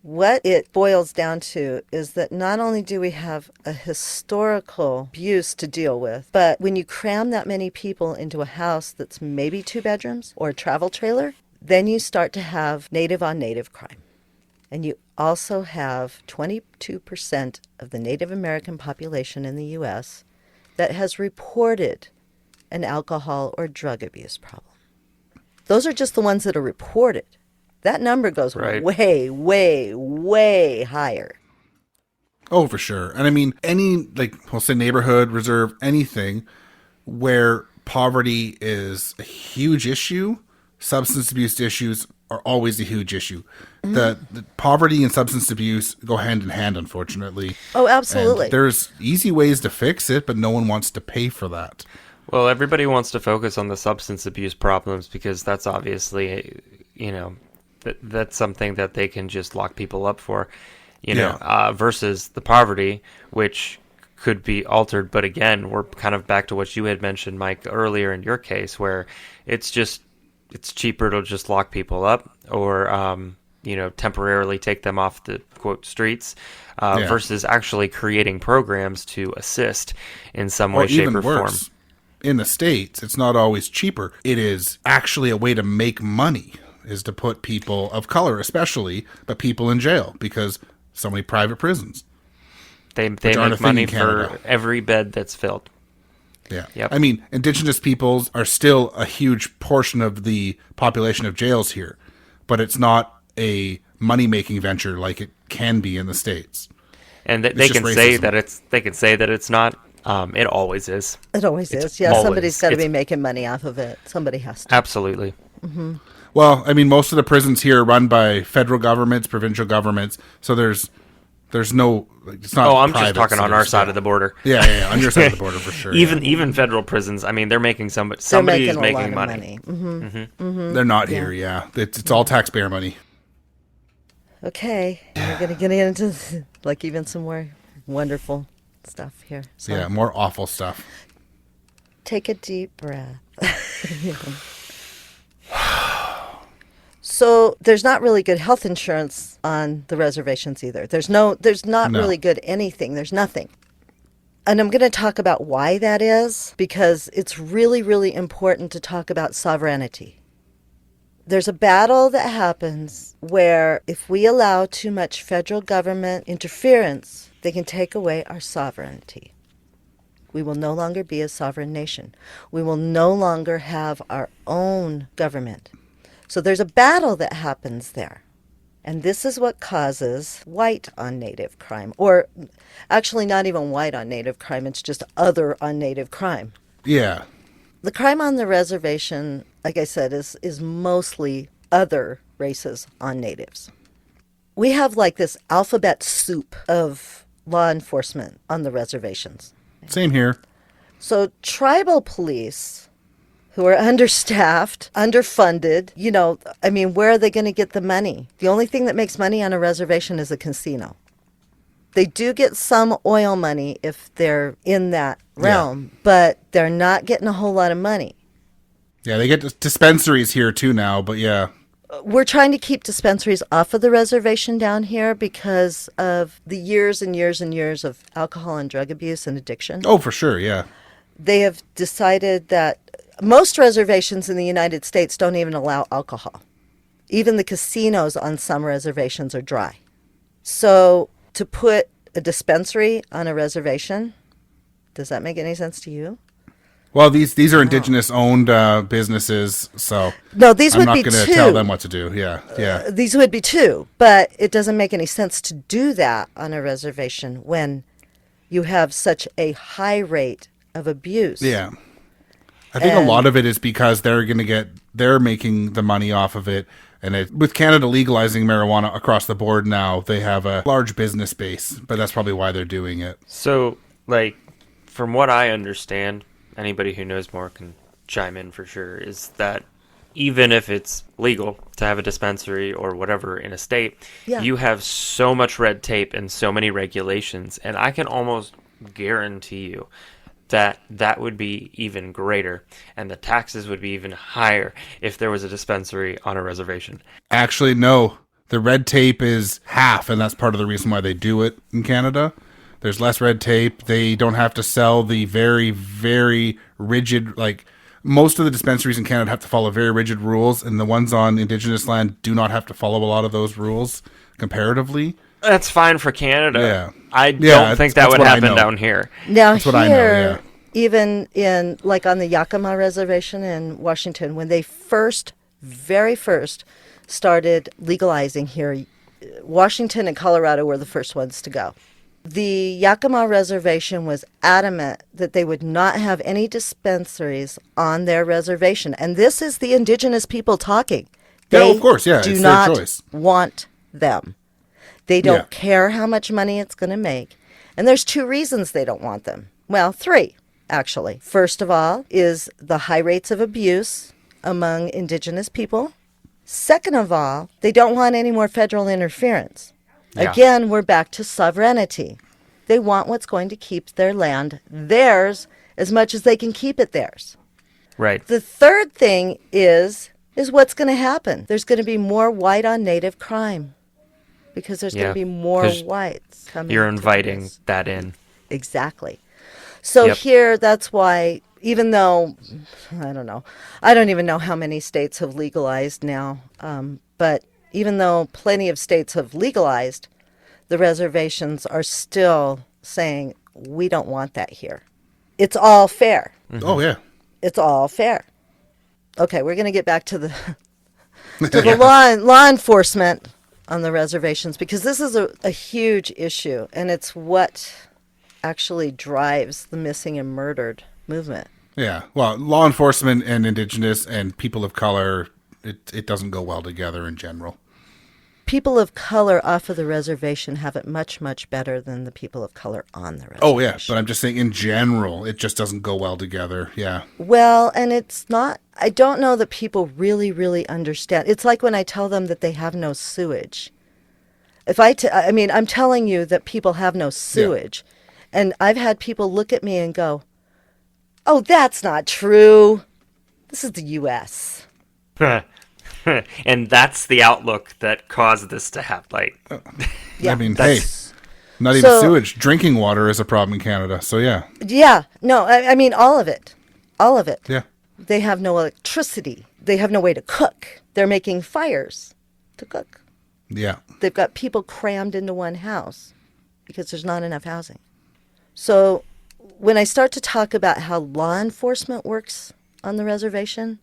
What it boils down to is that not only do we have a historical abuse to deal with, but when you cram that many people into a house that's maybe 2 bedrooms or a travel trailer, then you start to have native on native crime. And you also have 22% of the Native American population in the U.S. that has reported an alcohol or drug abuse problem. Those are just the ones that are reported. That number goes Right. way higher. Oh, for sure. And I mean, any, like, we'll say neighborhood, reserve, anything where poverty is a huge issue, substance abuse issues are always a huge issue. The poverty and substance abuse go hand in hand, unfortunately. Oh, absolutely. And there's easy ways to fix it, but no one wants to pay for that. Well, everybody wants to focus on the substance abuse problems because that's obviously, that's something that they can just lock people up for. versus the poverty, which could be altered. But again, we're kind of back to what you had mentioned, Mike, earlier in your case, where it's cheaper to just lock people up or, temporarily take them off the quote streets versus actually creating programs to assist in some way, shape, or form. In the States, it's not always cheaper. It is actually a way to make money, is to put people of color especially, but people in jail because so many private prisons. They make money for every bed that's filled. Yeah. Yep. I mean, Indigenous peoples are still a huge portion of the population of jails here, but it's not a money-making venture like it can be in the States. And they can say that it's not. It always is. It always is. Yeah, somebody's got to be making money off of it. Somebody has to. Absolutely. Mm-hmm. Well, I mean, most of the prisons here are run by federal governments, provincial governments, so there's no. It's not. Oh, I'm just talking on our side of the border. Yeah, on your side of the border for sure. Even federal prisons. I mean, they're making somebody is making money. Mm-hmm. Mm-hmm. Mm-hmm. They're not here. Yeah, it's all taxpayer money. Okay, we're gonna get into even some more wonderful stuff here. So yeah, more awful stuff. Take a deep breath. So there's not really good health insurance on the reservations either. There's not really good anything. There's nothing. And I'm going to talk about why that is, because it's really, really important to talk about sovereignty. There's a battle that happens where if we allow too much federal government interference, they can take away our sovereignty. We will no longer be a sovereign nation. We will no longer have our own government. So there's a battle that happens there. And this is what causes white on native crime. Or actually not even white on native crime, it's just other on native crime. Yeah. The crime on the reservation, like I said, is mostly other races on natives. We have this alphabet soup of law enforcement on the reservations. Same here. So tribal police, who are understaffed, underfunded, where are they going to get the money? The only thing that makes money on a reservation is a casino. They do get some oil money if they're in that realm, but they're not getting a whole lot of money. Yeah, they get dispensaries here too now, but yeah. We're trying to keep dispensaries off of the reservation down here because of the years and years and years of alcohol and drug abuse and addiction. Oh, for sure, yeah. They have decided that most reservations in the United States don't even allow alcohol. Even the casinos on some reservations are dry. So to put a dispensary on a reservation, does that make any sense to you? Well, these are Indigenous-owned businesses, so no, these I'm would be not going to tell them what to do. Yeah. These would be too, but it doesn't make any sense to do that on a reservation when you have such a high rate of abuse. Yeah. I think a lot of it is because they're making the money off of it. And with Canada legalizing marijuana across the board now, they have a large business base, but that's probably why they're doing it. So, from what I understand, anybody who knows more can chime in for sure, is that even if it's legal to have a dispensary or whatever in a state, you have so much red tape and so many regulations, and I can almost guarantee you that would be even greater, and the taxes would be even higher if there was a dispensary on a reservation. Actually, no. The red tape is half, and that's part of the reason why they do it in Canada. There's less red tape. They don't have to sell the very, very rigid, most of the dispensaries in Canada have to follow very rigid rules, and the ones on Indigenous land do not have to follow a lot of those rules comparatively. That's fine for Canada. Yeah. I don't think that would happen down here. Now that's what I know, yeah. Even in on the Yakima Reservation in Washington, when they very first started legalizing here, Washington and Colorado were the first ones to go. The Yakima Reservation was adamant that they would not have any dispensaries on their reservation. And this is the Indigenous people talking. Yeah, of course, yeah. Do not want them. They don't care how much money it's going to make. And there's 2 reasons they don't want them. Well, 3, actually. First of all is the high rates of abuse among Indigenous people. Second of all, they don't want any more federal interference. Yeah. Again, we're back to sovereignty. They want what's going to keep their land theirs as much as they can keep it theirs. Right. The third thing is what's going to happen. There's going to be more white on native crime because there's going to be more 'cause whites coming. You're into inviting this. that in. Exactly. So Yep. here, that's why, even though, I don't know, I don't even know how many states have legalized now, but even though plenty of states have legalized, the reservations are still saying, we don't want that here. It's all fair. Oh, yeah. It's all fair. Okay, we're going to get back to the to the law enforcement on the reservations, because this is a huge issue, and it's what actually drives the missing and murdered movement. Yeah. Well, law enforcement and Indigenous and people of color, it doesn't go well together in general. People of color off of the reservation have it much, much better than the people of color on the reservation. Oh, yeah. But I'm just saying in general, it just doesn't go well together. Yeah. Well, and it's not, I don't know that people really, really understand. It's like when I tell them that they have no sewage. I mean, I'm telling you that people have no sewage. Yeah. And I've had people look at me and go, oh, that's not true. This is the U.S. And that's the outlook that caused this to happen. Yeah, I mean, hey, not even sewage. Drinking water is a problem in Canada. So, yeah. Yeah. No, I mean, all of it. All of it. Yeah. They have no electricity. They have no way to cook. They're making fires to cook. Yeah. They've got people crammed into one house because there's not enough housing. So when I start to talk about how law enforcement works on the reservation,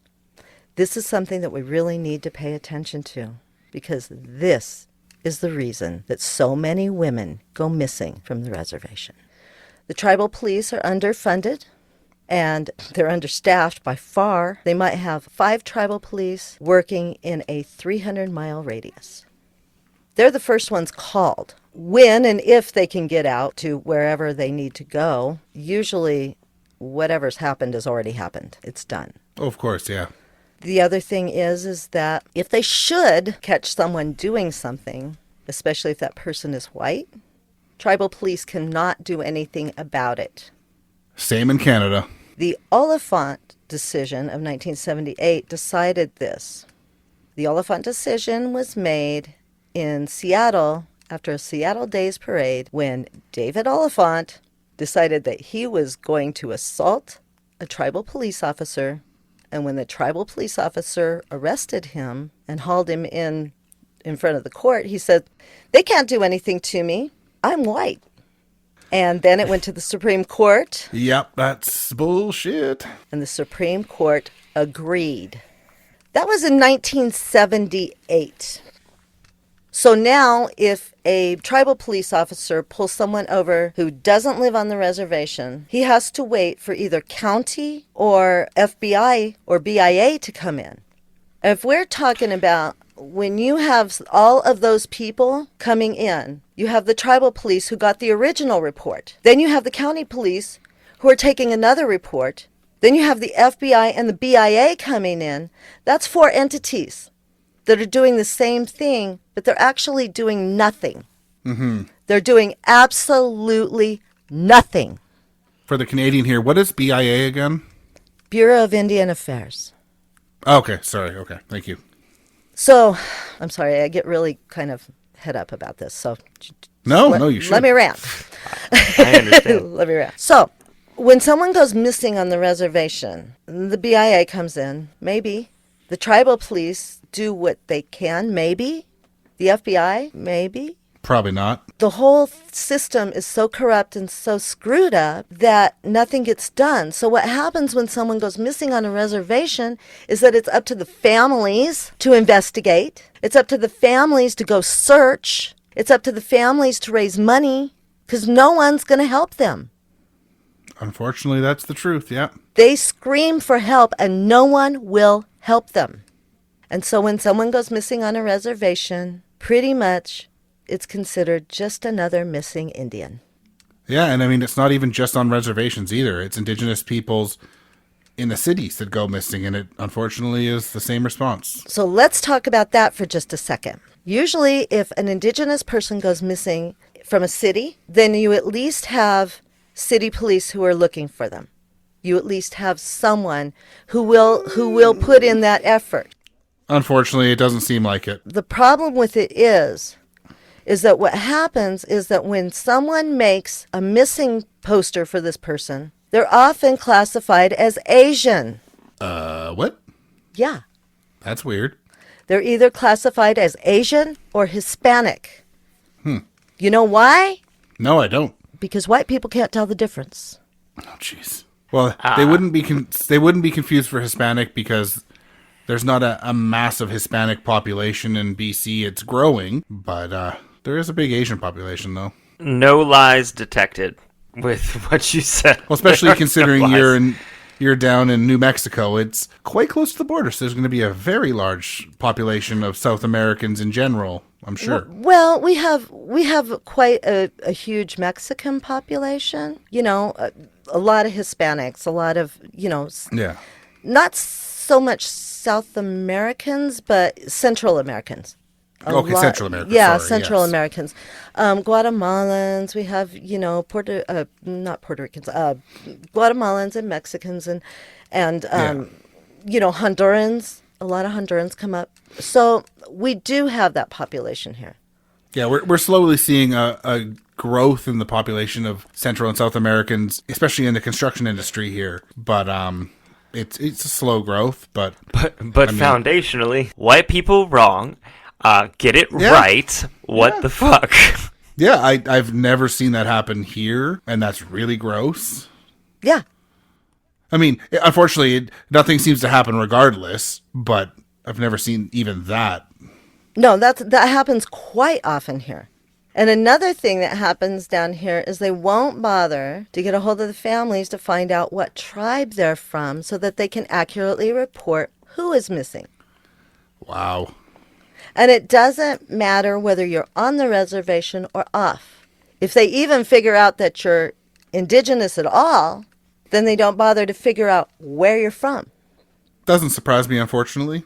this is something that we really need to pay attention to, because this is the reason that so many women go missing from the reservation. The tribal police are underfunded and they're understaffed by far. They might have 5 tribal police working in a 300-mile radius. They're the first ones called. When and if they can get out to wherever they need to go, usually whatever's happened has already happened. It's done. Oh, of course, yeah. The other thing is that if they should catch someone doing something, especially if that person is white, tribal police cannot do anything about it. Same in Canada. The Oliphant decision of 1978 decided this. The Oliphant decision was made in Seattle after a Seattle Days parade when David Oliphant decided that he was going to assault a tribal police officer. And when the tribal police officer arrested him and hauled him in front of the court, he said, they can't do anything to me. I'm white. And then it went to the Supreme Court. Yep, that's bullshit. And the Supreme Court agreed. That was in 1978. So now if a tribal police officer pulls someone over who doesn't live on the reservation, he has to wait for either county or FBI or BIA to come in. If we're talking about when you have all of those people coming in, you have the tribal police who got the original report. Then you have the county police who are taking another report. Then you have the FBI and the BIA coming in. That's 4 entities that are doing the same thing, but they're actually doing nothing. Mm-hmm. They're doing absolutely nothing. For the Canadian here, what is BIA again? Bureau of Indian Affairs. Okay, sorry. Okay, thank you. So, I'm sorry, I get really kind of head up about this. So, No, you should. Let me rant. I understand. Let me rant. So, when someone goes missing on the reservation, the BIA comes in, maybe. The tribal police do what they can, maybe. The FBI, maybe. Probably not. The whole system is so corrupt and so screwed up that nothing gets done. So what happens when someone goes missing on a reservation is that it's up to the families to investigate. It's up to the families to go search. It's up to the families to raise money because no one's going to help them. Unfortunately, that's the truth, yeah. They scream for help and no one will help them. And so when someone goes missing on a reservation, pretty much it's considered just another missing Indian. Yeah, and I mean, it's not even just on reservations either. It's Indigenous peoples in the cities that go missing, and it unfortunately is the same response. So let's talk about that for just a second. Usually, if an Indigenous person goes missing from a city, then you at least have city police who are looking for them. You at least have someone who will put in that effort. Unfortunately, it doesn't seem like it. The problem with it is that what happens is that when someone makes a missing poster for this person, they're often classified as Asian. What? Yeah. That's weird. They're either classified as Asian or Hispanic. You know why? No, I don't. Because white people can't tell the difference. Oh, jeez. Well, they wouldn't be confused for Hispanic because there's not a massive Hispanic population in BC. It's growing, but there is a big Asian population, though. No lies detected with what you said. Well, especially considering no you're down in New Mexico. It's quite close to the border, so there's going to be a very large population of South Americans in general, I'm sure. Well, we have quite a huge Mexican population. You know, a lot of Hispanics, a lot of, Yeah. not so much South Americans, but Central Americans. Central Americans. Yeah, sorry, Central yes. Americans. Guatemalans, we have, not Puerto Ricans, Guatemalans and Mexicans and Hondurans. A lot of Hondurans come up. So we do have that population here. Yeah, we're slowly seeing a growth in the population of Central and South Americans, especially in the construction industry here. But it's a slow growth, but foundationally, white people wrong. Get it right. What the fuck? Yeah, I've never seen that happen here, and that's really gross. Yeah. I mean, unfortunately, nothing seems to happen regardless, but I've never seen even that. No, that happens quite often here. And another thing that happens down here is they won't bother to get a hold of the families to find out what tribe they're from so that they can accurately report who is missing. Wow. And it doesn't matter whether you're on the reservation or off. If they even figure out that you're Indigenous at all, then they don't bother to figure out where you're from. Doesn't surprise me, unfortunately.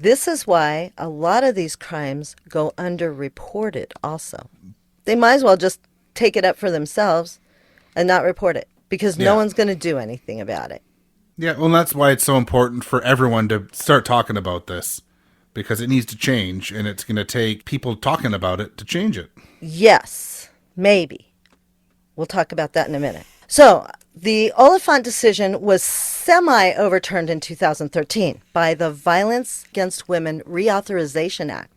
This is why a lot of these crimes go underreported also. They might as well just take it up for themselves and not report it because no one's going to do anything about it. Yeah, well, that's why it's so important for everyone to start talking about this, because it needs to change, and it's going to take people talking about it to change it. Yes, maybe. We'll talk about that in a minute. So, the Oliphant decision was semi-overturned in 2013 by the Violence Against Women Reauthorization Act.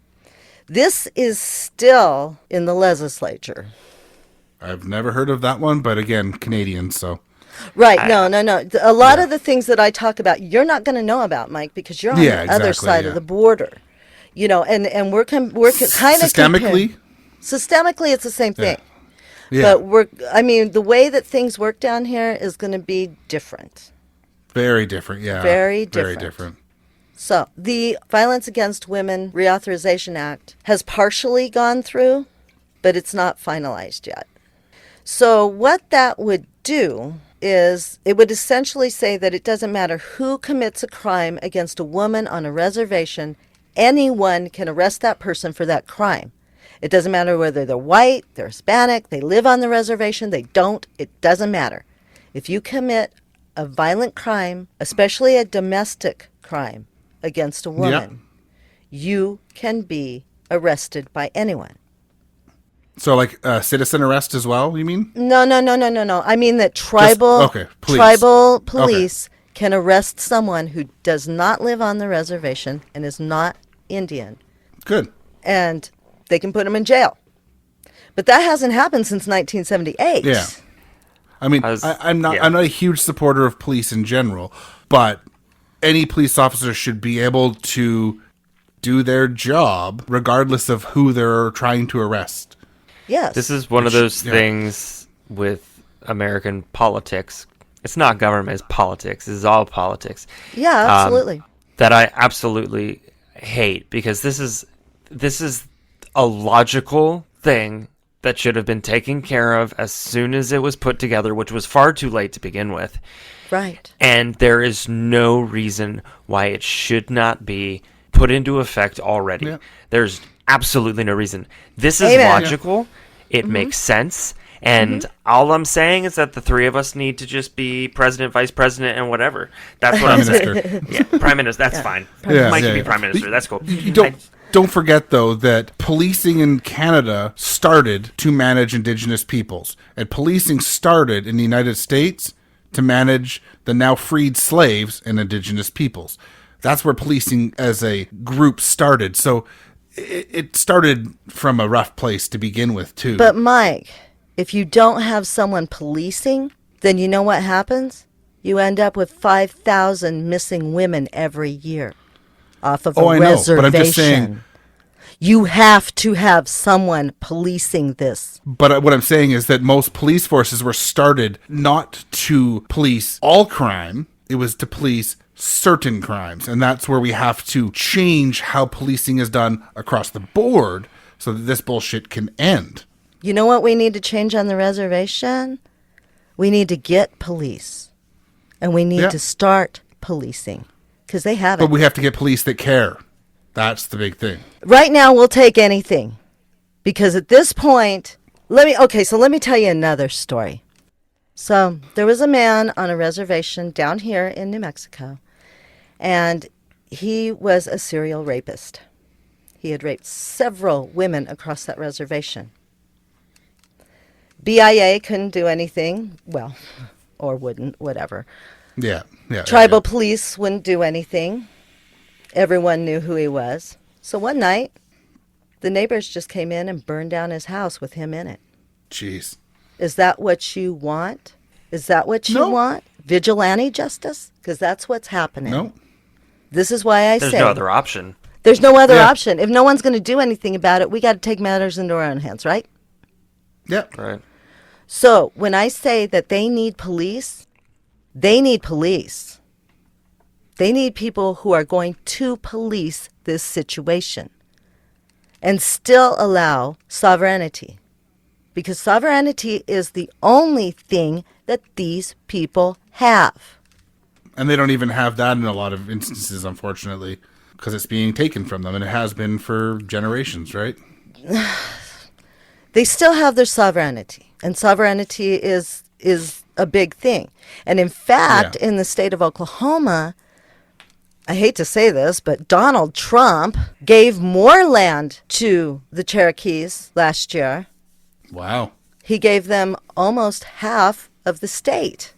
This is still in the legislature. I've never heard of that one, but again, Canadian, so... Right, no. A lot of the things that I talk about, you're not going to know about, Mike, because you're on the other side of the border. And we're kind of... Systemically? Systemically, it's the same thing. Yeah. But the way that things work down here is going to be different. Very different, yeah. Very different. Very different. So, the Violence Against Women Reauthorization Act has partially gone through, but it's not finalized yet. So, what that would do is it would essentially say that it doesn't matter who commits a crime against a woman on a reservation, anyone can arrest that person for that crime. It doesn't matter whether they're white, they're Hispanic, they live on the reservation, they don't. It doesn't matter. If you commit a violent crime, especially a domestic crime against a woman, you can be arrested by anyone. So, like citizen arrest as well, you mean? No. I mean that tribal police can arrest someone who does not live on the reservation and is not Indian. Good. And they can put them in jail. But that hasn't happened since 1978. Yeah. I mean, I'm not a huge supporter of police in general, but any police officer should be able to do their job regardless of who they're trying to arrest. Yes. This is one of those things with American politics. It's not government, it's politics. This is all politics. Yeah, absolutely. That I absolutely hate, because this is a logical thing that should have been taken care of as soon as it was put together, which was far too late to begin with. Right. And there is no reason why it should not be put into effect already. Yeah. There's absolutely no reason. This is Amen. logical. It makes sense. And all I'm saying is that the three of us need to just be president, vice president, and whatever. That's what I'm saying. Yeah, prime minister. That's fine. Mike can be prime minister. That's cool. You don't forget, though, that policing in Canada started to manage Indigenous peoples. And policing started in the United States to manage the now freed slaves and Indigenous peoples. That's where policing as a group started. So it started from a rough place to begin with, too. But Mike, if you don't have someone policing, then you know what happens? You end up with 5,000 missing women every year off of a I know, reservation. but I'm just saying, you have to have someone policing this. but what I'm saying is that most police forces were started not to police all crime. It was to police certain crimes. And that's where we have to change how policing is done across the board so that this bullshit can end. You know what we need to change on the reservation? We need to get police. And we need to start policing. Because they haven't. But we have to get police that care. That's the big thing. Right now, we'll take anything. Because at this point, let me tell you another story. So there was a man on a reservation down here in New Mexico. And he was a serial rapist. He had raped several women across that reservation. BIA couldn't do anything, well, or wouldn't, whatever. Yeah. Tribal police wouldn't do anything. Everyone knew who he was. So one night, the neighbors just came in and burned down his house with him in it. Jeez. Is that what you want? Is that what you want? Vigilante justice? Because that's what's happening. No. This is why I say... There's no other option. There's no other option. If no one's going to do anything about it, we got to take matters into our own hands, right? Yeah. Right. So when I say that they need police, they need police. They need people who are going to police this situation and still allow sovereignty. Because sovereignty is the only thing that these people have. And they don't even have that in a lot of instances, unfortunately, because it's being taken from them, and it has been for generations, right? They still have their sovereignty, and sovereignty is a big thing. And in fact, in the state of Oklahoma, I hate to say this, but Donald Trump gave more land to the Cherokees last year. Wow. He gave them almost half of the state.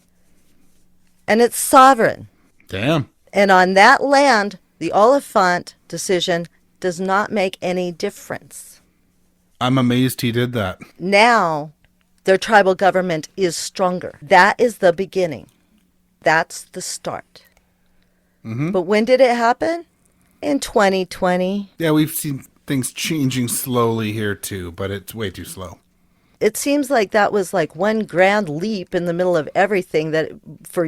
And it's sovereign. Damn. And on that land, the Oliphant decision does not make any difference. I'm amazed he did that. Now, their tribal government is stronger. That is the beginning. That's the start. Mm-hmm. But when did it happen? In 2020. Yeah, we've seen things changing slowly here too, but it's way too slow. It seems like that was like one grand leap in the middle of everything that for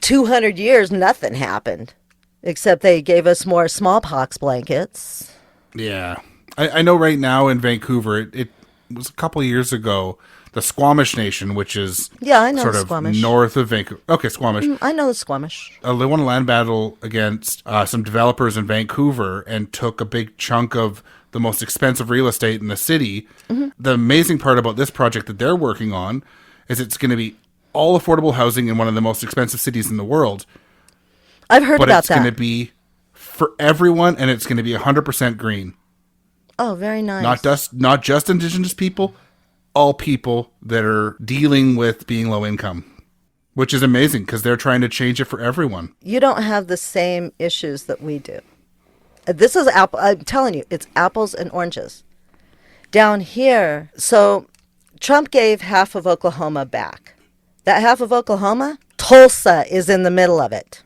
200 years, nothing happened. Except they gave us more smallpox blankets. Yeah. I know right now in Vancouver, it was a couple of years ago, the Squamish Nation, which is I know sort the of Squamish. north of Vancouver. Okay, Squamish. I know the Squamish. They won a land battle against some developers in Vancouver and took a big chunk of the most expensive real estate in the city. Mm-hmm. The amazing part about this project that they're working on is it's going to be all affordable housing in one of the most expensive cities in the world. I've heard about that. But it's going to be for everyone, and it's going to be 100% green. Oh, very nice. Not just Indigenous people, all people that are dealing with being low income, which is amazing because they're trying to change it for everyone. You don't have the same issues that we do. This is I'm telling you, it's apples and oranges. Down here, so Trump gave half of Oklahoma back. That half of Oklahoma, Tulsa is in the middle of it.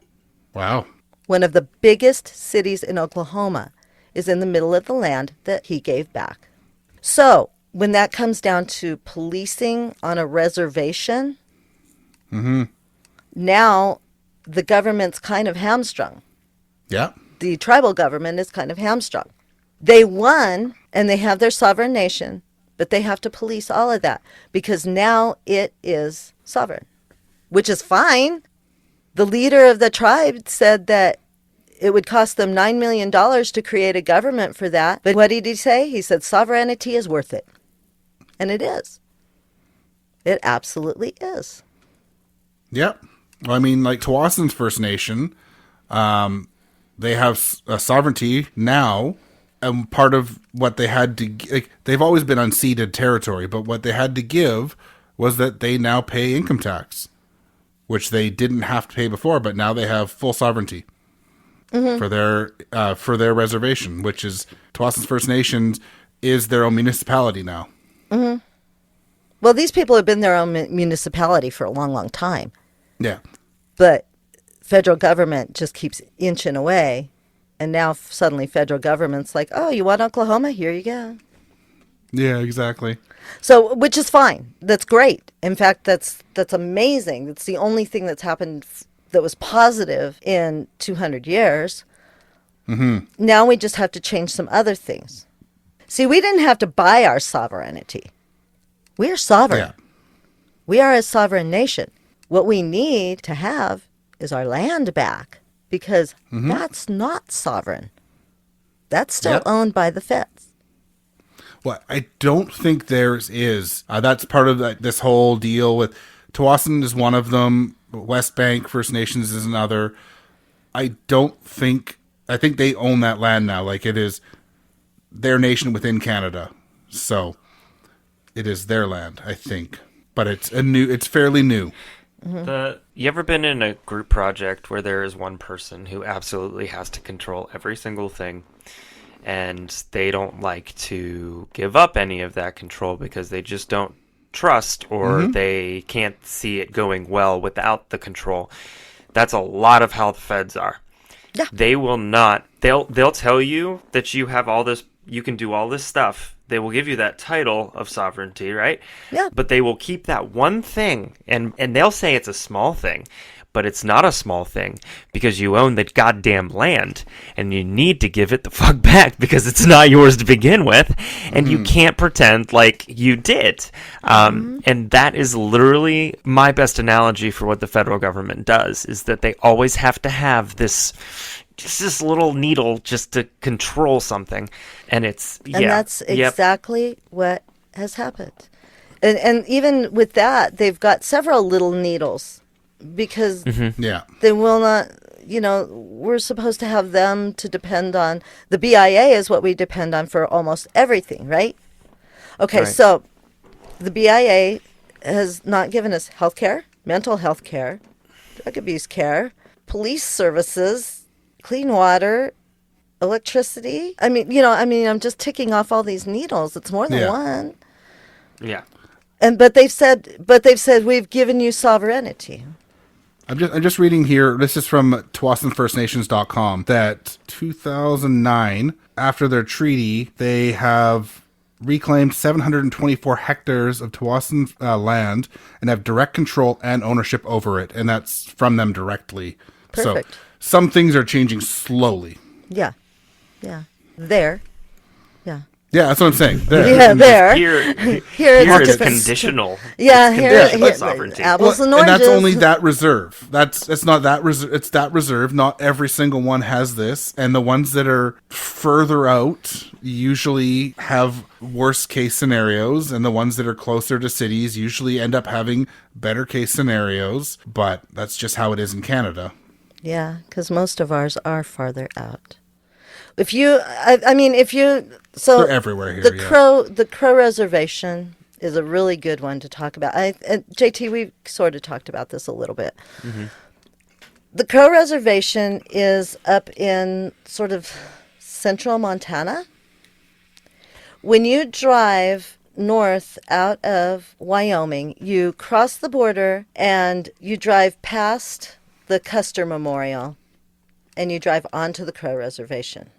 Wow. One of the biggest cities in Oklahoma is in the middle of the land that he gave back. So when that comes down to policing on a reservation, now the government's kind of hamstrung. Yeah. The tribal government is kind of hamstrung. They won, and they have their sovereign nation, but they have to police all of that because now it is sovereign, which is fine. The leader of the tribe said that it would cost them $9 million to create a government for that. But what did he say? He said sovereignty is worth it. And it is. It absolutely is. Yep. Well, I mean, like Tsawwassen First Nation, they have a sovereignty now, and part of what they had to, like, they've always been unceded territory, but what they had to give was that they now pay income tax, which they didn't have to pay before, but now they have full sovereignty for their reservation, which is Tsawwassen First Nations is their own municipality now. Mm-hmm. Well, these people have been their own municipality for a long, long time. Yeah. But federal government just keeps inching away. And now suddenly federal government's like, oh, you want Oklahoma? Here you go. Yeah, exactly. So, which is fine. That's great. In fact, that's amazing. That's the only thing that's happened that was positive in 200 years. Mm-hmm. Now we just have to change some other things. See, we didn't have to buy our sovereignty. We are sovereign. Yeah. We are a sovereign nation. What we need to have is our land back, because that's not sovereign. That's still owned by the feds. Well, I don't think theirs is. That's part of this whole deal with Tsawwassen is one of them. West Bank First Nations is another. I think they own that land now. Like, it is their nation within Canada. So it is their land, I think. But it's fairly new. You ever been in a group project where there is one person who absolutely has to control every single thing, and they don't like to give up any of that control because they just don't trust, or they can't see it going well without the control? That's a lot of how the feds are. Yeah. They will not. They'll tell you that you have all this, you can do all this stuff. They will give you that title of sovereignty, right? Yeah. But they will keep that one thing, and they'll say it's a small thing, but it's not a small thing, because you own the goddamn land, and you need to give it the fuck back because it's not yours to begin with, and you can't pretend like you did. And that is literally my best analogy for what the federal government does, is that they always have to have this little needle just to control something, and that's exactly what has happened. And even with that, they've got several little needles, because they will not, we're supposed to have them to depend on. The BIA is what we depend on for almost everything, right? Okay, right. So the BIA has not given us health care, mental health care, drug abuse care, police services, clean water, electricity. I'm just ticking off all these needles. It's more than one. Yeah. But they've said we've given you sovereignty. I'm just reading here. This is from TsawassenFirstNations.com that 2009, after their treaty, they have reclaimed 724 hectares of Tsawwassen land and have direct control and ownership over it, and that's from them directly. Perfect. So some things are changing slowly. Yeah. There. Yeah. Yeah, that's what I'm saying. There. Yeah, there. Here it's is different. conditional. Yeah, It's here, conditional sovereignty. apples and And oranges. that's only that reserve. It's not that reserve. It's that reserve. Not every single one has this, and the ones that are further out usually have worst case scenarios, and the ones that are closer to cities usually end up having better case scenarios. But that's just how it is in Canada. Yeah, because most of ours are farther out. So They're everywhere here. The Crow Reservation is a really good one to talk about. And JT, we sort of talked about this a little bit. Mm-hmm. The Crow Reservation is up in sort of central Montana. When you drive north out of Wyoming, you cross the border and you drive past the Custer Memorial and you drive onto the Crow Reservation.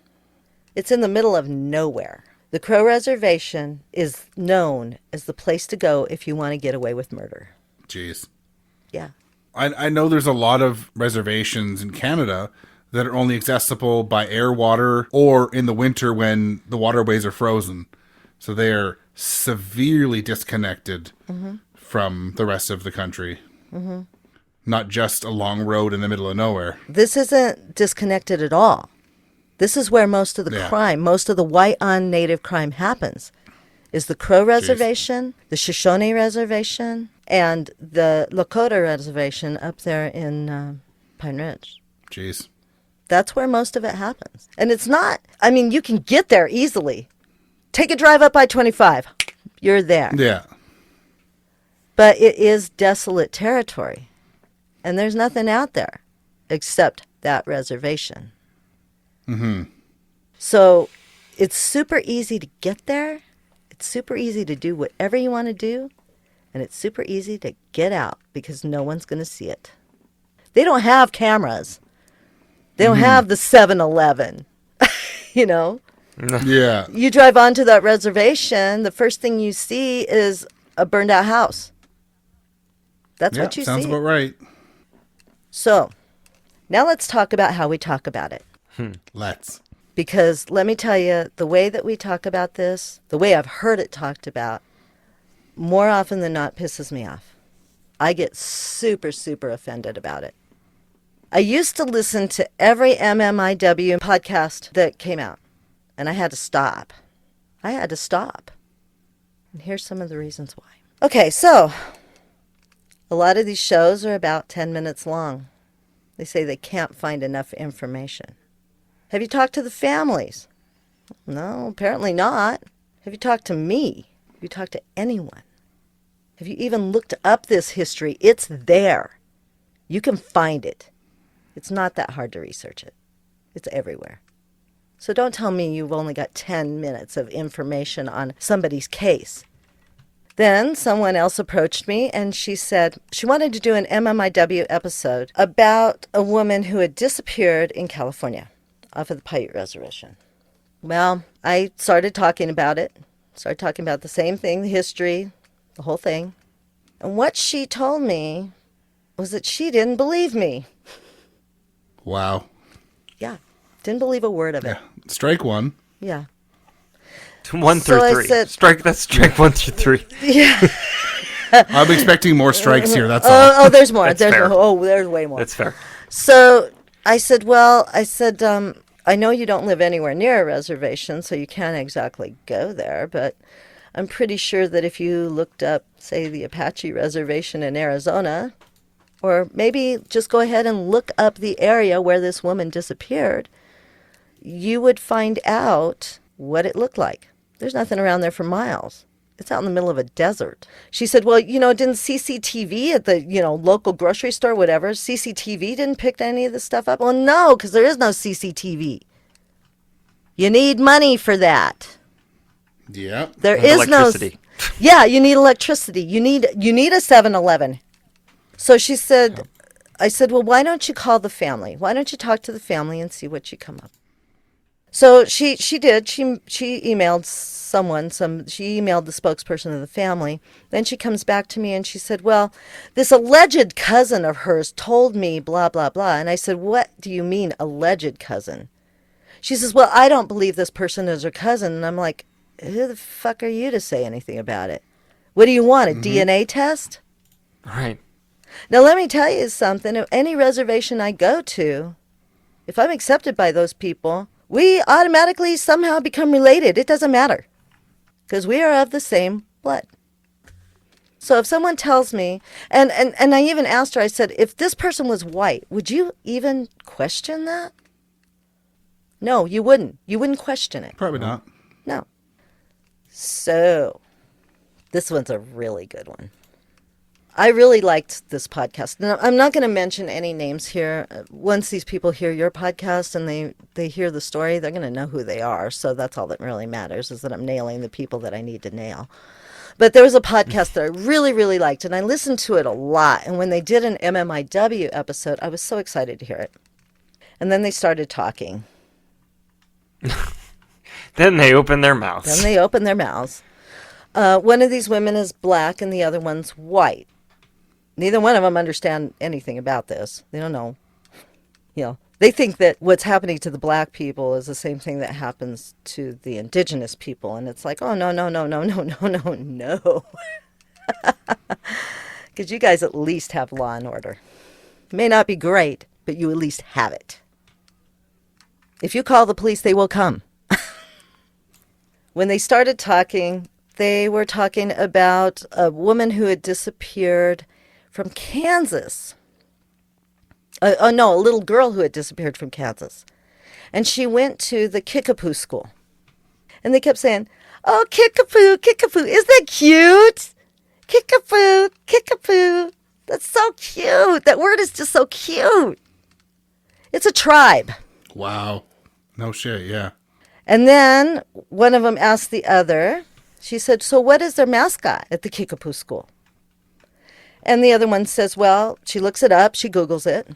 It's in the middle of nowhere. The Crow Reservation is known as the place to go if you want to get away with murder. Jeez. Yeah. I know there's a lot of reservations in Canada that are only accessible by air, water, or in the winter when the waterways are frozen. So they are severely disconnected from the rest of the country. not just a long road in the middle of nowhere. This isn't disconnected at all. This is where most of the crime, most of the white on native crime happens, is the Crow Reservation, the Shoshone Reservation, and the Lakota Reservation up there in Pine Ridge. Jeez. That's where most of it happens. And it's not, I mean, you can get there easily. Take a drive up I-25. You're there. Yeah. But it is desolate territory. And there's nothing out there except that reservation. Mm-hmm. So it's super easy to get there. It's super easy to do whatever you want to do. And it's super easy to get out because no one's going to see it. They don't have cameras. They don't have the 7-Eleven, you know? Yeah. You drive onto that reservation, the first thing you see is a burned out house. That's what you sounds see. about right. So, now let's talk about how we talk about it. Let's. Because let me tell you, the way that we talk about this, the way I've heard it talked about, more often than not pisses me off. I get super, super offended about it. I used to listen to every MMIW podcast that came out, and I had to stop. And here's some of the reasons why. Okay, so a lot of these shows are about 10 minutes long. They say they can't find enough information. Have you talked to the families? No, apparently not. Have you talked to me? Have you talked to anyone? Have you even looked up this history? It's there. You can find it. It's not that hard to research it. It's everywhere. So don't tell me you've only got 10 minutes of information on somebody's case. Then someone else approached me and she said she wanted to do an MMIW episode about a woman who had disappeared in California off of the Paiute Reservation. Well, I started talking about it. Started talking about the same thing, the history, the whole thing. And what she told me was that she didn't believe me. Wow. Yeah. Didn't believe a word of it. Yeah. Strike one. Yeah. 1 So through I 3. said- That's strike 1 through 3. Yeah. I'm expecting more strikes here. That's all. Oh, there's more. That's fair. There's way more. That's fair. So I said, I know you don't live anywhere near a reservation, so you can't exactly go there, but I'm pretty sure that if you looked up, say, the Apache Reservation in Arizona, or maybe just go ahead and look up the area where this woman disappeared, you would find out what it looked like. There's nothing around there for miles. It's out in the middle of a desert. She said, well, didn't CCTV at the, local grocery store, whatever, CCTV didn't pick any of this stuff up? Well, no, because there is no CCTV. You need money for that. Yeah. There And is electricity. no... Yeah, you need electricity. You need a 7-Eleven. So she said, I said, well, why don't you call the family? Why don't you talk to the family and see what you come up? So she did. She emailed she emailed the spokesperson of the family. Then she comes back to me and she said, well, this alleged cousin of hers told me blah, blah, blah. And I said, what do you mean alleged cousin? She says, well, I don't believe this person is her cousin. And I'm like, who the fuck are you to say anything about it? What do you want, a DNA test? Right. Now, let me tell you something. At any reservation I go to, if I'm accepted by those people, we automatically somehow become related. It doesn't matter because we are of the same blood. So if someone tells me, and I even asked her, I said, if this person was white, would you even question that? No, you wouldn't. You wouldn't question it. Probably not. No. So this one's a really good one. I really liked this podcast. Now, I'm not going to mention any names here. Once these people hear your podcast and they hear the story, they're going to know who they are. So that's all that really matters, is that I'm nailing the people that I need to nail. But there was a podcast that I really, really liked, and I listened to it a lot. And when they did an MMIW episode, I was so excited to hear it. And then they started talking. Then they open their mouths. One of these women is black and the other one's white. Neither one of them understand anything about this. They don't know. They think that what's happening to the black people is the same thing that happens to the indigenous people. And it's like, oh, no. Because you guys at least have law and order. May not be great, but you at least have it. If you call the police, they will come. When they started talking, they were talking about a woman who had disappeared from Kansas. A little girl who had disappeared from Kansas. And she went to the Kickapoo school. And they kept saying, "Oh, Kickapoo, Kickapoo, isn't that cute? Kickapoo, Kickapoo. That's so cute. That word is just so cute." It's a tribe. Wow. No shit, yeah. And then one of them asked the other, she said, "So what is their mascot at the Kickapoo school?" And the other one says, well, she looks it up, she Googles it.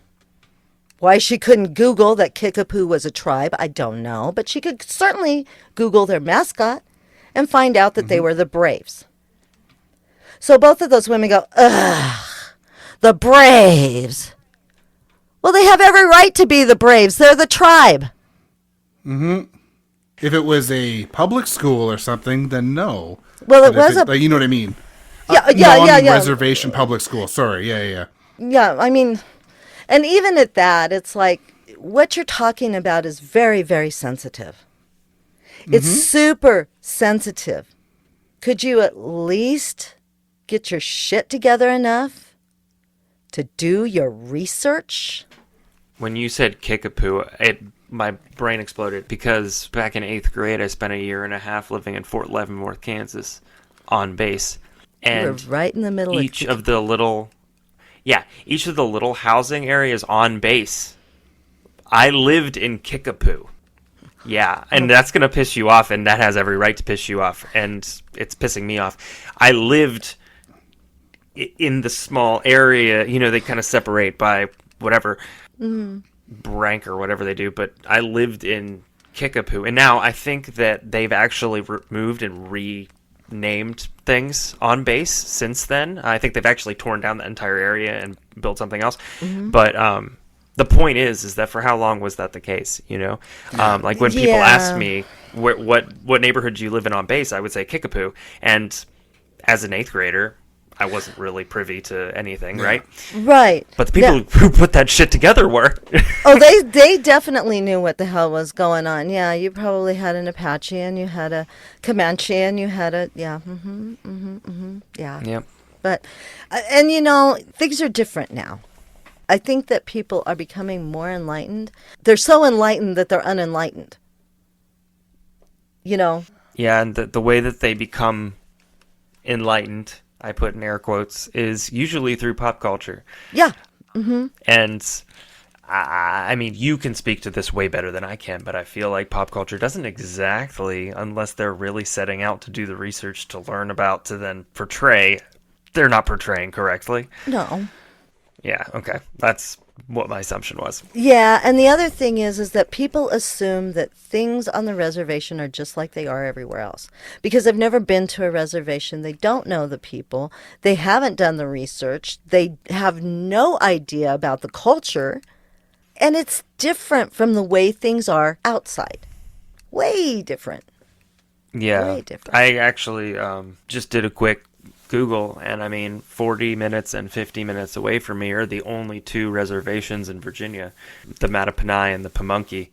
Why she couldn't Google that Kickapoo was a tribe, I don't know. But she could certainly Google their mascot and find out that they were the Braves. So both of those women go, ugh, the Braves. Well, they have every right to be the Braves. They're the tribe. If it was a public school or something, then no. Well, it But was like, you know what I mean? Yeah. Reservation public school. Sorry, yeah. Yeah, I mean, and even at that, it's like what you're talking about is very, very sensitive. It's super sensitive. Could you at least get your shit together enough to do your research? When you said Kickapoo, my brain exploded because back in 8th grade, I spent a year and a half living in Fort Leavenworth, Kansas, on base. And You were right in the middle each of the little housing areas on base, I lived in Kickapoo. Yeah, and that's going to piss you off, and that has every right to piss you off, and it's pissing me off. I lived in the small area, they kind of separate by whatever, rank or whatever they do, but I lived in Kickapoo, and now I think that they've actually removed and renamed things on base since then. I think they've actually torn down the entire area and built something else, but the point is that for how long was that the case? Like when people ask me what neighborhood do you live in on base, I would say Kickapoo, and as an 8th grader, I wasn't really privy to anything, right? Right. But the people who put that shit together were. Oh, they definitely knew what the hell was going on. Yeah, you probably had an Apache and you had a Comanche and you had a, yeah. Yep. But, and things are different now. I think that people are becoming more enlightened. They're so enlightened that they're unenlightened. Yeah, and the way that they become enlightened, I put in air quotes, is usually through pop culture. Yeah. And I mean, you can speak to this way better than I can, but I feel like pop culture doesn't exactly, unless they're really setting out to do the research to learn about, to then portray, they're not portraying correctly. No. Yeah, okay. That's what my assumption was. Yeah, and the other thing is that people assume that things on the reservation are just like they are everywhere else. Because they've never been to a reservation, they don't know the people, they haven't done the research, they have no idea about the culture, and it's different from the way things are outside. Way different. Yeah. Way different. I actually just did a quick Google, and I mean, 40 minutes and 50 minutes away from me are the only two reservations in Virginia, the Mattaponi and the Pamunkey.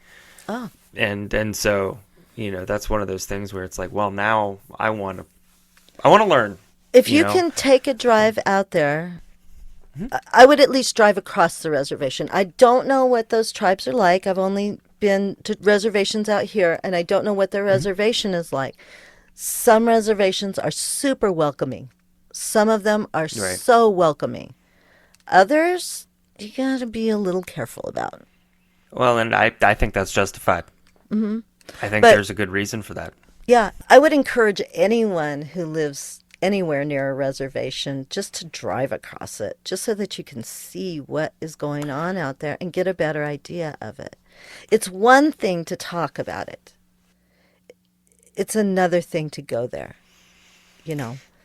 Oh. And so, that's one of those things where it's like, well, now I want to learn. If you can take a drive out there, I would at least drive across the reservation. I don't know what those tribes are like. I've only been to reservations out here, and I don't know what their reservation is like. Some reservations are super welcoming. Some of them are so welcoming. Others, you got to be a little careful about. Well, and I think that's justified. I think there's a good reason for that. Yeah, I would encourage anyone who lives anywhere near a reservation just to drive across it, just so that you can see what is going on out there and get a better idea of it. It's one thing to talk about it. It's another thing to go there,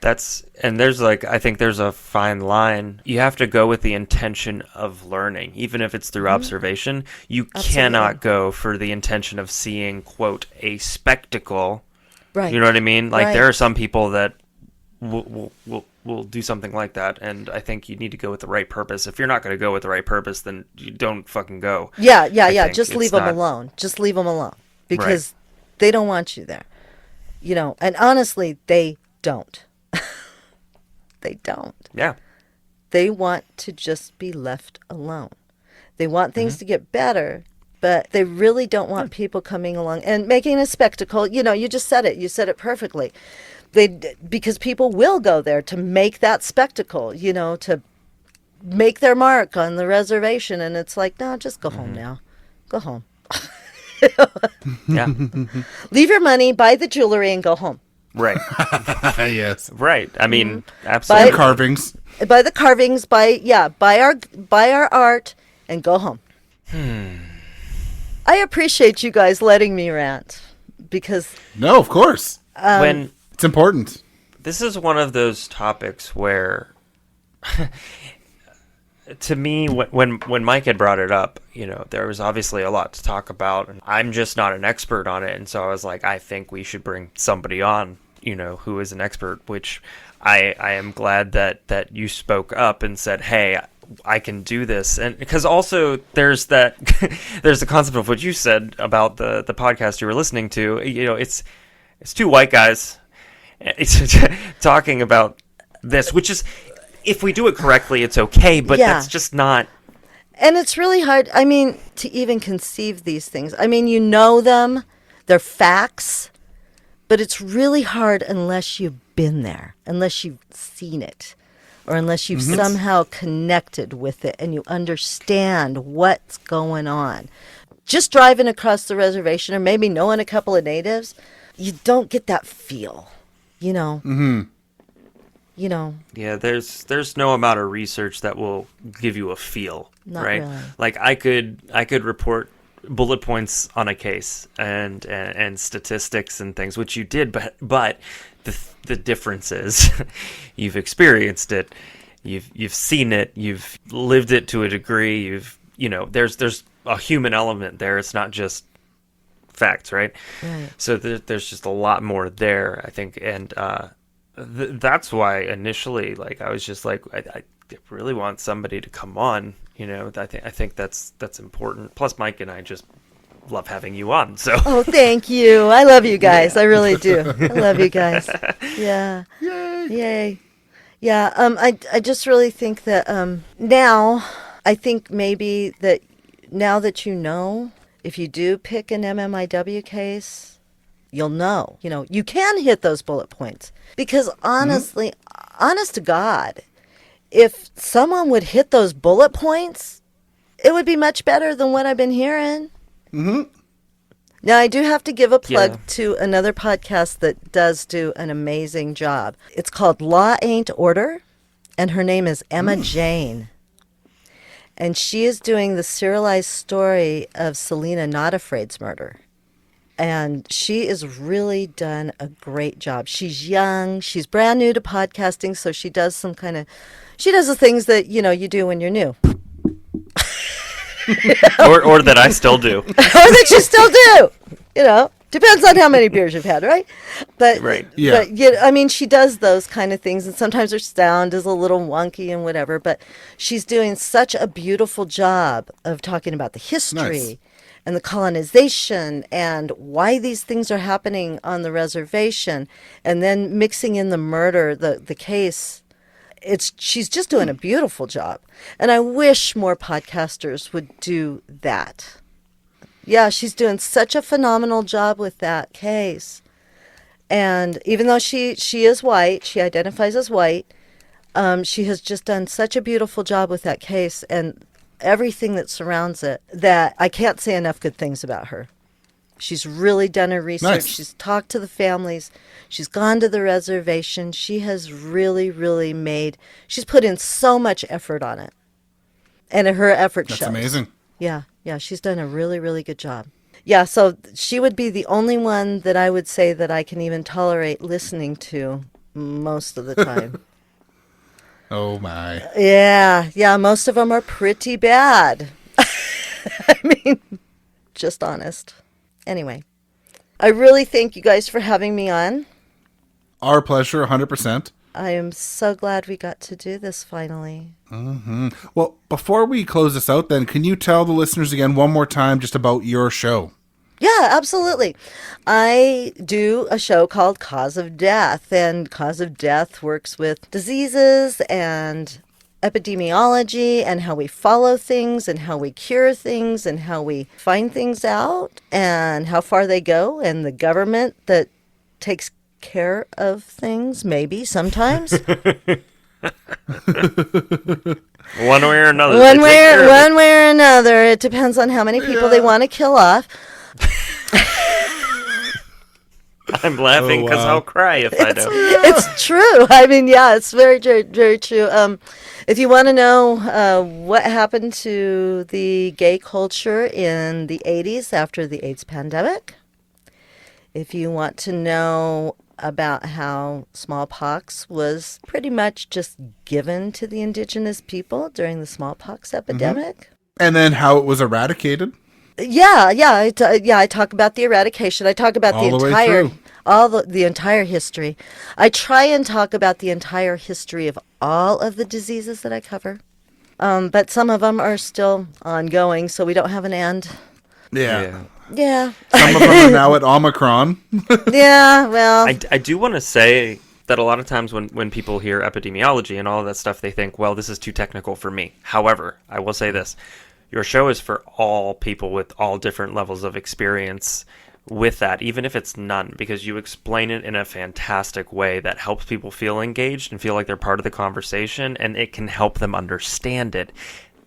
I think there's a fine line. You have to go with the intention of learning, even if it's through observation. You cannot go for the intention of seeing, quote, a spectacle. Right. You know what I mean? Like, there are some people that we'll do something like that. And I think you need to go with the right purpose. If you're not going to go with the right purpose, then you don't fucking go. Yeah. I think Just leave it's them not- alone. Just leave them alone because they don't want you there. And honestly, they don't. They don't. Yeah. They want to just be left alone. They want things to get better, but they really don't want people coming along and making a spectacle. You just said it. You said it perfectly. Because people will go there to make that spectacle, to make their mark on the reservation. And it's like, no, just go home now. Go home. Yeah. Leave your money, buy the jewelry, and go home. Right. Yes. Right. I mean, And absolutely. carvings. Buy the carvings, buy our art, and go home. I appreciate you guys letting me rant because No, of course. When It's important. this is one of those topics where, to me, when Mike had brought it up, there was obviously a lot to talk about, and I'm just not an expert on it, and so I was like, I think we should bring somebody on, who is an expert. Which I am glad that you spoke up and said, hey, I can do this. And because also there's the concept of what you said about the podcast you were listening to. It's two white guys. It's talking about this, which is, if we do it correctly, it's okay, but Yeah. that's just not. And it's really hard, to even conceive these things. You know them, they're facts, but it's really hard unless you've been there, unless you've seen it, or unless you've somehow connected with it and you understand what's going on. Just driving across the reservation or maybe knowing a couple of natives, you don't get that feel, Yeah, there's no amount of research that will give you a feel, Not right? really. Like I could report bullet points on a case and statistics and things, which you did, but the difference is you've experienced it, you've seen it, you've lived it to a degree, there's a human element there. It's not just facts, right? Right. So there's just a lot more there, I think, and that's why initially, I was just like, I really want somebody to come on. I think that's important. Plus, Mike and I just love having you on. So Oh, thank you. I love you guys. I really do. I love you guys. Yeah. Yay. Yeah. I just really think that now, I think maybe that now that if you do pick an MMIW case, you'll know. You can hit those bullet points. Because honestly, honest to God, if someone would hit those bullet points, it would be much better than what I've been hearing. Now, I do have to give a plug to another podcast that does do an amazing job. It's called Law Ain't Order, and her name is Emma Jane. And she is doing the serialized story of Selena Not Afraid's murder. And she has really done a great job. She's young. She's brand new to podcasting, so she does she does the things that, you do when you're new. or that I still do. Or that you still do. Depends on how many beers you've had, right? But, Right. Yeah. But, she does those kind of things, and sometimes her sound is a little wonky and whatever, but she's doing such a beautiful job of talking about the history. Nice. And the colonization and why these things are happening on the reservation, and then mixing in the murder, the case. She's just doing a beautiful job. And I wish more podcasters would do that. Yeah, she's doing such a phenomenal job with that case. And even though she is white, she identifies as white, she has just done such a beautiful job with that case and everything that surrounds it, that I can't say enough good things about her. She's really done her research. Nice. She's talked to the families. She's gone to the reservation. She has really, really she's put in so much effort on it. And her effort shows. That's amazing. Yeah, she's done a really, really good job. Yeah, so she would be the only one that I would say that I can even tolerate listening to most of the time. Oh, my. Yeah, most of them are pretty bad. Just honest. Anyway, I really thank you guys for having me on. Our pleasure, 100%. I am so glad we got to do this finally. Mm-hmm. Well, before we close this out, then, can you tell the listeners again one more time just about your show? Yeah, absolutely. I do a show called Cause of Death, and Cause of Death works with diseases and epidemiology and how we follow things and how we cure things and how we find things out and how far they go, and the government that takes care of things, maybe sometimes. One way or another. One way or another. It depends on how many people they want to kill off. I'm laughing because I'll cry if I don't. It's true. I mean, yeah, it's very, very, very true. If you want to know what happened to the gay culture in the 80s after the AIDS pandemic, if you want to know about how smallpox was pretty much just given to the Indigenous people during the smallpox epidemic. And then how it was eradicated. I talk about the eradication. I talk about the entire history. I try and talk about the entire history of all of the diseases that I cover. But some of them are still ongoing, so we don't have an end. Yeah. Some of them are now at Omicron. Yeah, well. I do want to say that a lot of times when people hear epidemiology and all of that stuff, they think, well, this is too technical for me. However, I will say this. Your show is for all people with all different levels of experience with that, even if it's none, because you explain it in a fantastic way that helps people feel engaged and feel like they're part of the conversation, and it can help them understand it.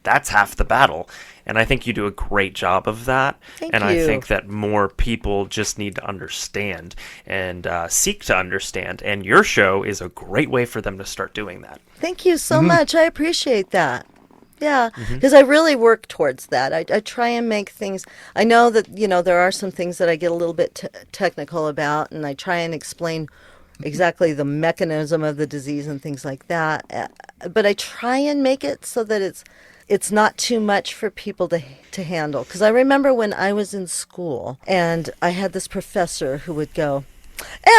That's half the battle. And I think you do a great job of that. Thank and you. I think that more people just need to understand and seek to understand. And your show is a great way for them to start doing that. Thank you so much. I appreciate that. Yeah, because I really work towards that. I try and make things. I know that, there are some things that I get a little bit technical about, and I try and explain exactly the mechanism of the disease and things like that. But I try and make it so that it's not too much for people to handle. Because I remember when I was in school, and I had this professor who would go,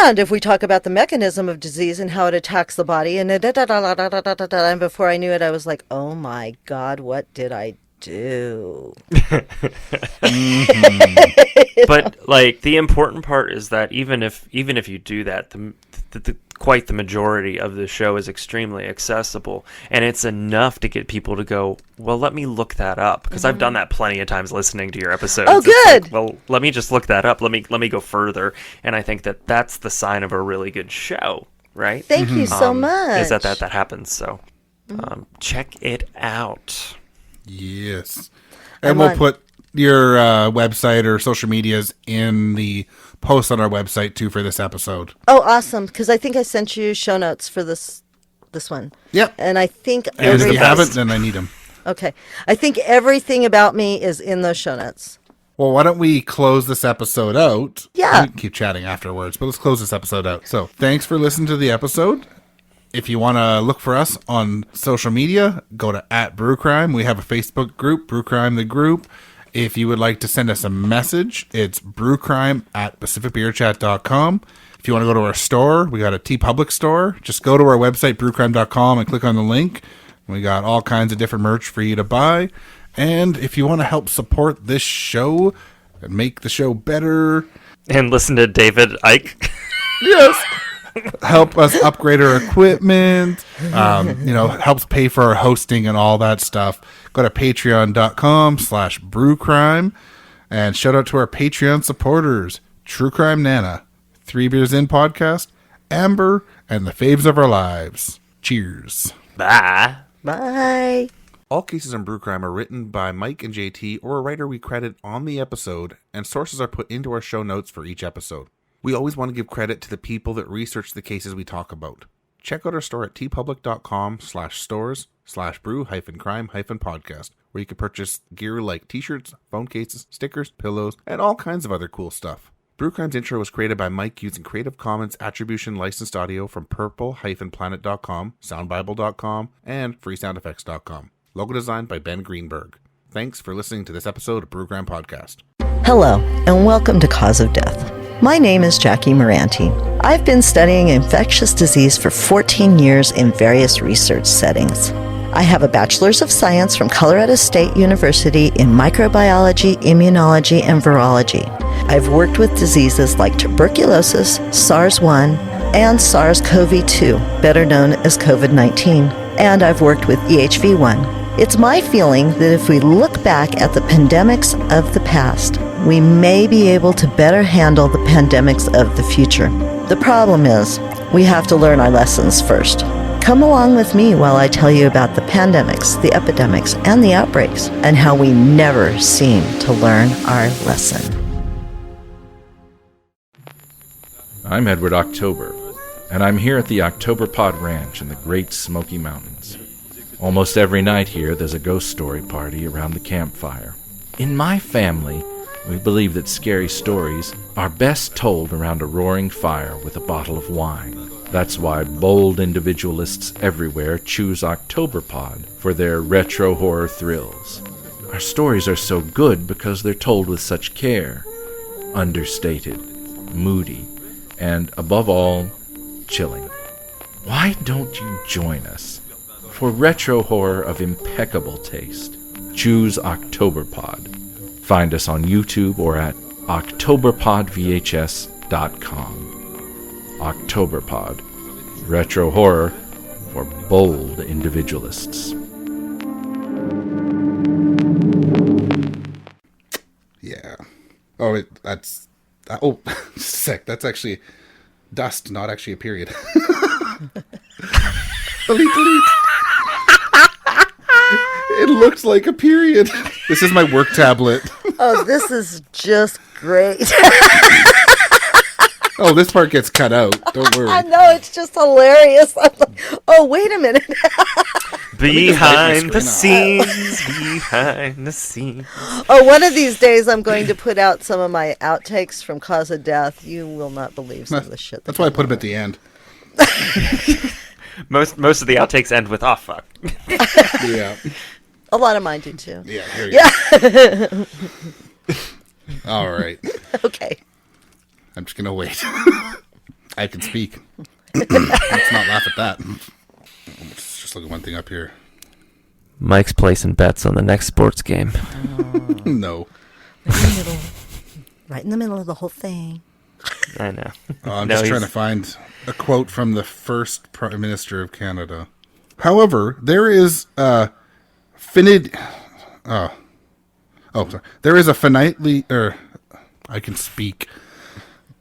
and if we talk about the mechanism of disease and how it attacks the body, and and before I knew it, I was like, oh my God, what did I do? But like the important part is that even if you do that, quite the majority of the show is extremely accessible, and it's enough to get people to go, well, let me look that up, because I've done that plenty of times listening to your episodes. Oh, good. Like, well, let me just look that up. Let me go further, and I think that that's the sign of a really good show, right? Thank you so much. Is that happens? So check it out. Yes, and we'll put your website or social medias in the post on our website too for this episode. Oh, awesome! Because I think I sent you show notes for this one. Yep. And I think and if you haven't, then I need them. Okay, I think everything about me is in those show notes. Well, why don't we close this episode out? Yeah. We can keep chatting afterwards, but let's close this episode out. So, thanks for listening to the episode. If you want to look for us on social media, go to @BrewCrime. We have a Facebook group, BrewCrime the Group. If you would like to send us a message, it's brewcrime@pacificbeerchat.com. If you want to go to our store, we got a TeePublic store. Just go to our website, brewcrime.com, and click on the link. We got all kinds of different merch for you to buy. And if you want to help support this show and make the show better, and listen to David Icke. Yes. Help us upgrade our equipment, helps pay for our hosting and all that stuff. Go to patreon.com/brewcrime, and shout out to our Patreon supporters, True Crime Nana, 3 Beers In Podcast, Amber, and the Faves of Our Lives. Cheers. Bye. Bye. All cases in Brew Crime are written by Mike and JT or a writer we credit on the episode, and sources are put into our show notes for each episode. We always want to give credit to the people that research the cases we talk about. Check out our store at tpublic.com/stores/brew-crime-podcast, where you can purchase gear like t-shirts, phone cases, stickers, pillows, and all kinds of other cool stuff. Brew Crime's intro was created by Mike using Creative Commons Attribution Licensed Audio from purple-planet.com, soundbible.com, and freesoundeffects.com. Logo designed by Ben Greenberg. Thanks for listening to this episode of Brew Crime Podcast. Hello, and welcome to Cause of Death. My name is Jackie Moranti. I've been studying infectious disease for 14 years in various research settings. I have a Bachelor's of Science from Colorado State University in microbiology, immunology, and virology. I've worked with diseases like tuberculosis, SARS-1, and SARS-CoV-2, better known as COVID-19, and I've worked with EHV1. It's my feeling that if we look back at the pandemics of the past, we may be able to better handle the pandemics of the future. The problem is, we have to learn our lessons first. Come along with me while I tell you about the pandemics, the epidemics, and the outbreaks, and how we never seem to learn our lesson. I'm Edward October, and I'm here at the October Pod Ranch in the Great Smoky Mountains. Almost every night here, there's a ghost story party around the campfire. In my family, we believe that scary stories are best told around a roaring fire with a bottle of wine. That's why bold individualists everywhere choose October Pod for their retro horror thrills. Our stories are so good because they're told with such care, understated, moody, and above all, chilling. Why don't you join us? For retro horror of impeccable taste, choose Octoberpod. Find us on YouTube or at octoberpodvhs.com. Octoberpod, retro horror for bold individualists. Yeah. Oh, sick. That's actually dust, not actually a period. Delete, delete. It looks like a period. This is my work tablet. Oh, this is just great. Oh, this part gets cut out. Don't worry. I know, it's just hilarious. I'm like, oh, wait a minute. Behind the scenes, behind the scenes. Oh, one of these days I'm going to put out some of my outtakes from Cause of Death. You will not believe some of the shit. That's why I put them at the end. Most of the outtakes end with "oh fuck." Yeah. A lot of mine do too. Yeah, here you go. All right. Okay. I'm just going to wait. I can speak. Let's not laugh at that. Let's just look at one thing up here. Mike's placing bets on the next sports game. No. Right in the middle of the whole thing. I know. I'm just trying to find a quote from the first Prime Minister of Canada. However, there is a there is a finitely, I can speak.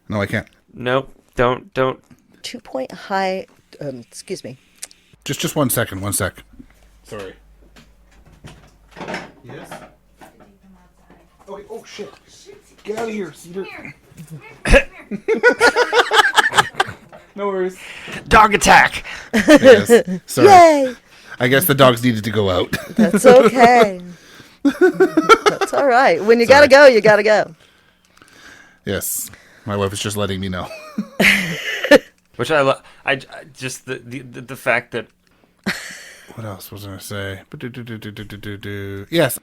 No, I can't. Nope. Don't. 2-point high, excuse me. Just 1 second, 1 sec. Sorry. Yes? Okay, oh shit. Get out of here, Cedar. No worries. Dog attack. Yes. Sorry. Yay! I guess the dogs needed to go out. That's okay. That's all right. When you gotta go, you gotta go. Yes. My wife is just letting me know. Which I love. I just the fact that. What else was I going to say? Yes.